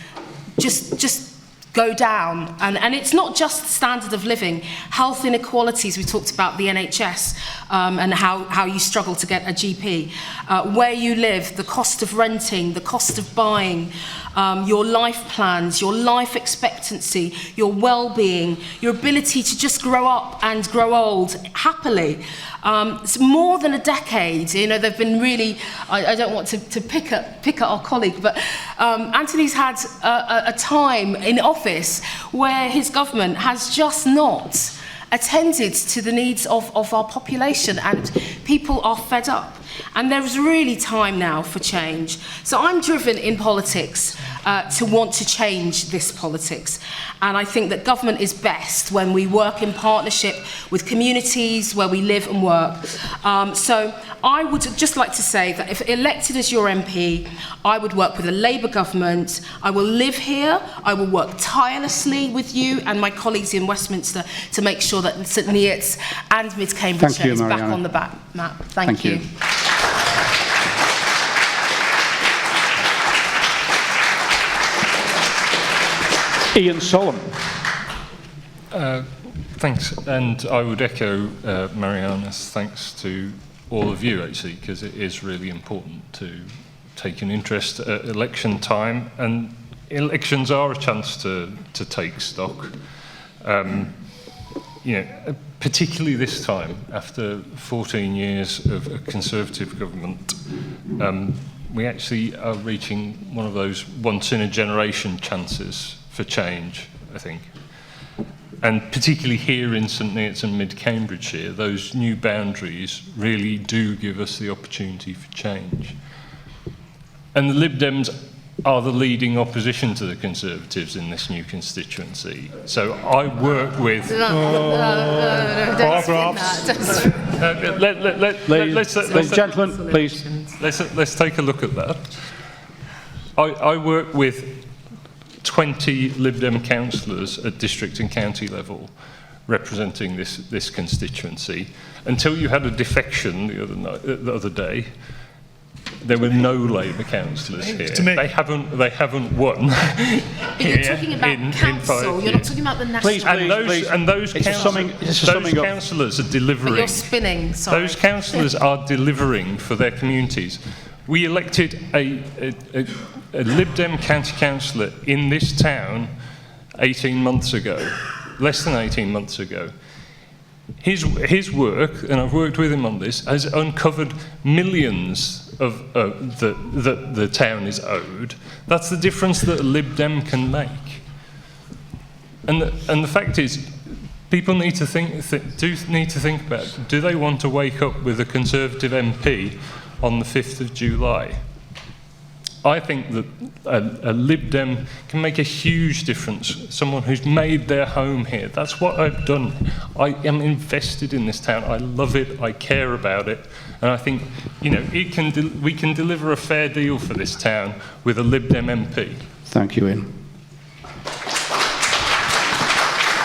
just go down. And it's not just standard of living. Health inequalities, we talked about the NHS and how you struggle to get a GP. Where you live, the cost of renting, the cost of buying, your life plans, your life expectancy, your well-being, your ability to just grow up and grow old happily. It's more than a decade. They've been really, I don't want to pick at our colleague, but Anthony's had a time in office where his government has just not attended to the needs of our population, and people are fed up. And there is really time now for change. So I'm driven in politics to want to change this politics. And I think that government is best when we work in partnership with communities where we live and work. So I would just like to say that if elected as your MP, I would work with a Labour government. I will live here. I will work tirelessly with you and my colleagues in Westminster to make sure that St Neots and Mid Cambridgeshire is back on the map. Thank you. Ian Solomon. Thanks, and I would echo Mariana's thanks to all of you, actually, because it is really important to take an interest at election time, and elections are a chance to take stock. Particularly this time, after 14 years of a Conservative government, we actually are reaching one of those once-in-a-generation chances for change, I think. And particularly here in St Neots and Mid Cambridgeshire, those new boundaries really do give us the opportunity for change. And the Lib Dems are the leading opposition to the Conservatives in this new constituency. So I work with... Ladies and gentlemen, please. Let's take a look at that. I work with 20 Lib Dem councillors at district and county level representing this constituency. Until you had a defection the other day, there were no Labour councillors here. They haven't won. But you're talking about council. You're not talking about the national. Please. And those councillors are delivering. But you're spinning. Sorry. Those councillors are delivering for their communities. We elected a Lib Dem county councillor in this town 18 months ago, less than 18 months ago. His work, and I've worked with him on this, has uncovered millions of that the town is owed. That's the difference that a Lib Dem can make. And the fact is, people need to think about, do they want to wake up with a Conservative MP on the 5th of July? I think that a Lib Dem can make a huge difference. Someone who's made their home here. That's what I've done. I am invested in this town. I love it. I care about it. And I think, you know, we can deliver a fair deal for this town with a Lib Dem MP. Thank you, Ian.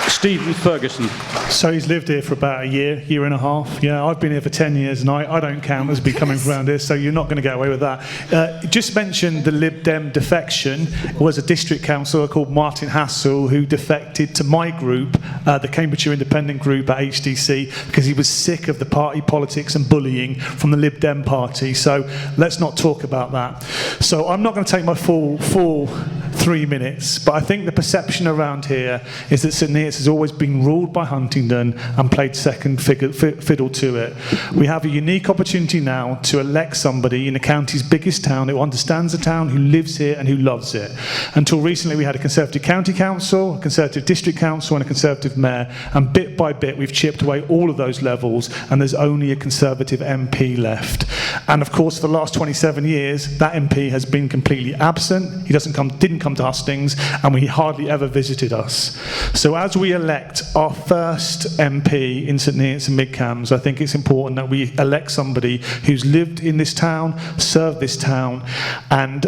Stephen Ferguson. So he's lived here for about a year and a half. Yeah, I've been here for 10 years and I don't count as becoming around here, so you're not going to get away with that. Just mentioned the Lib Dem defection. It was a district councillor called Martin Hassel who defected to my group, the Cambridgeshire Independent Group at HDC, because he was sick of the party politics and bullying from the Lib Dem party. So let's not talk about that. So I'm not going to take my full 3 minutes, but I think the perception around here is that St Neots has always been ruled by Huntingdon and played second fiddle to it. We have a unique opportunity now to elect somebody in the county's biggest town who understands the town, who lives here and who loves it. Until recently we had a Conservative County Council, a Conservative District Council and a Conservative Mayor, and bit by bit we've chipped away all of those levels and there's only a Conservative MP left. And of course for the last 27 years that MP has been completely absent. He didn't come to Hustings and he hardly ever visited us. So as we elect our first MP in St Neots and Mid Cambs, I think it's important that we elect somebody who's lived in this town, served this town, and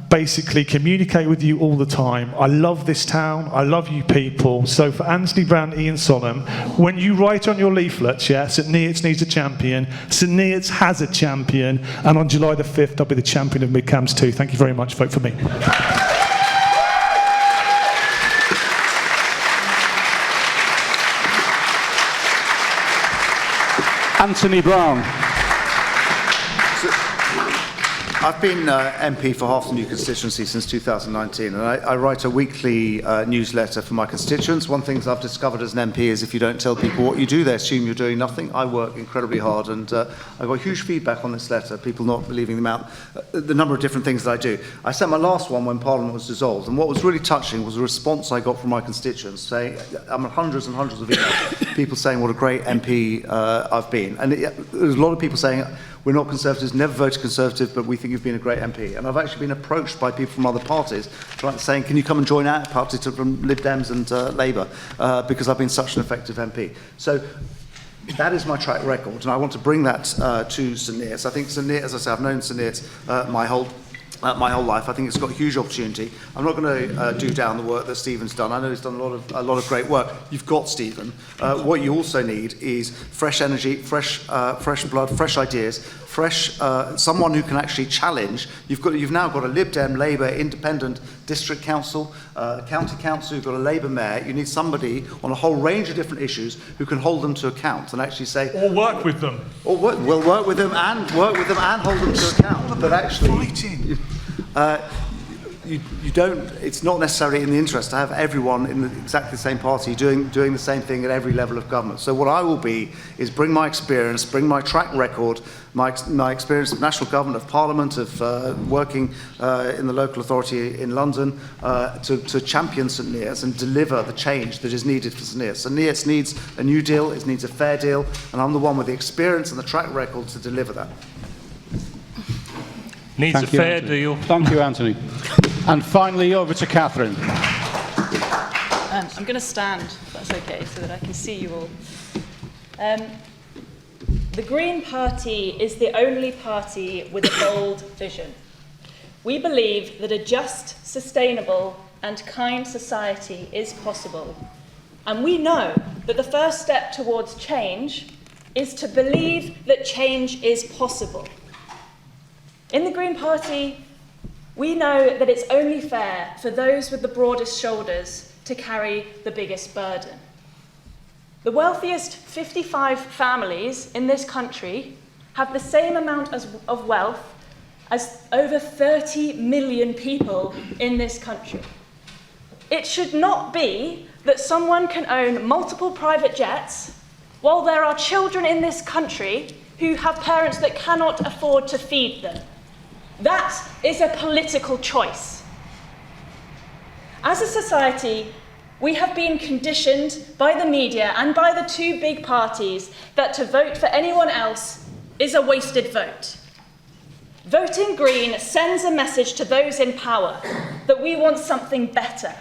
basically communicate with you all the time. I love this town, I love you people. So for Anthony Brown, Ian Sollum, when you write on your leaflets, yeah, St Neots needs a champion, St Neots has a champion, and on July the 5th I'll be the champion of Mid Cambs too. Thank you very much, vote for me. Anthony Brown. I've been MP for half the new constituency since 2019, and I write a weekly newsletter for my constituents. One thing I've discovered as an MP is if you don't tell people what you do, they assume you're doing nothing. I work incredibly hard, and I got huge feedback on this letter, people not believing them out, the number of different things that I do. I sent my last one when Parliament was dissolved, and what was really touching was the response I got from my constituents, saying, hundreds and hundreds of emails, people saying what a great MP I've been. And there's a lot of people saying, we're not Conservatives, never voted Conservative, but we think you've been a great MP. And I've actually been approached by people from other parties saying, can you come and join our party from Lib Dems and Labour, because I've been such an effective MP. So that is my track record, and I want to bring that to St Neots. I think St Neots, as I say, I've known St Neots my whole life. I think it's got a huge opportunity. I'm not going to do down the work that Stephen's done. I know he's done a lot of great work. You've got Stephen. What you also need is fresh energy, fresh blood, fresh ideas, someone who can actually challenge. You've now got a Lib Dem, Labour, Independent District Council, County Council. You've got a Labour Mayor. You need somebody on a whole range of different issues who can hold them to account and actually say, or work with them, work with them and hold them to account. But actually, you don't. It's not necessarily in the interest to have everyone in exactly the same party doing the same thing at every level of government. So what I will be is bring my experience, bring my track record, my experience of national government, of Parliament, of working in the local authority in London, to champion St Neots and deliver the change that is needed for St Neots. St Neots needs a new deal, it needs a fair deal, and I'm the one with the experience and the track record to deliver that. Needs a fair deal. Thank you, Anthony. And finally, over to Catherine. I'm going to stand, if that's okay, so that I can see you all. The Green Party is the only party with a bold vision. We believe that a just, sustainable, and kind society is possible. And we know that the first step towards change is to believe that change is possible. In the Green Party, we know that it's only fair for those with the broadest shoulders to carry the biggest burden. The wealthiest 55 families in this country have the same amount of wealth as over 30 million people in this country. It should not be that someone can own multiple private jets while there are children in this country who have parents that cannot afford to feed them. That is a political choice. As a society, we have been conditioned by the media and by the two big parties that to vote for anyone else is a wasted vote. Voting Green sends a message to those in power that we want something better,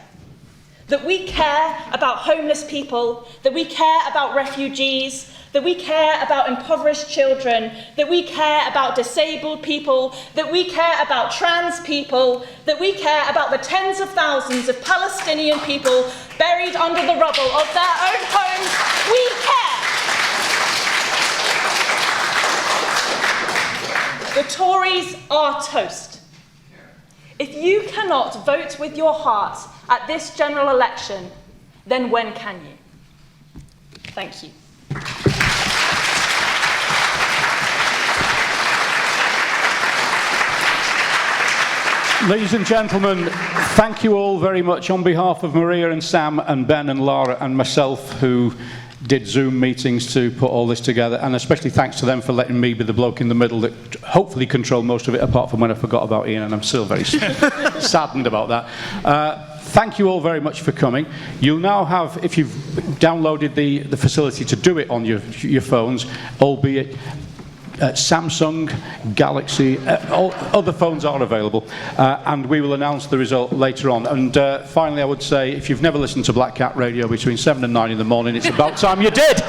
that we care about homeless people, that we care about refugees, that we care about impoverished children, that we care about disabled people, that we care about trans people, that we care about the tens of thousands of Palestinian people buried under the rubble of their own homes. We care. The Tories are toast. If you cannot vote with your heart at this general election, then when can you? Thank you. Ladies and gentlemen, thank you all very much on behalf of Maria and Sam and Ben and Laura and myself who did Zoom meetings to put all this together, and especially thanks to them for letting me be the bloke in the middle that hopefully controlled most of it, apart from when I forgot about Ian, and I'm still very saddened about that. Thank you all very much for coming. You'll now have, if you've downloaded the facility to do it on your phones, albeit Samsung, Galaxy, all other phones are available, and we will announce the result later on. And finally, I would say, if you've never listened to Black Cat Radio between 7 and 9 in the morning, it's about time you did!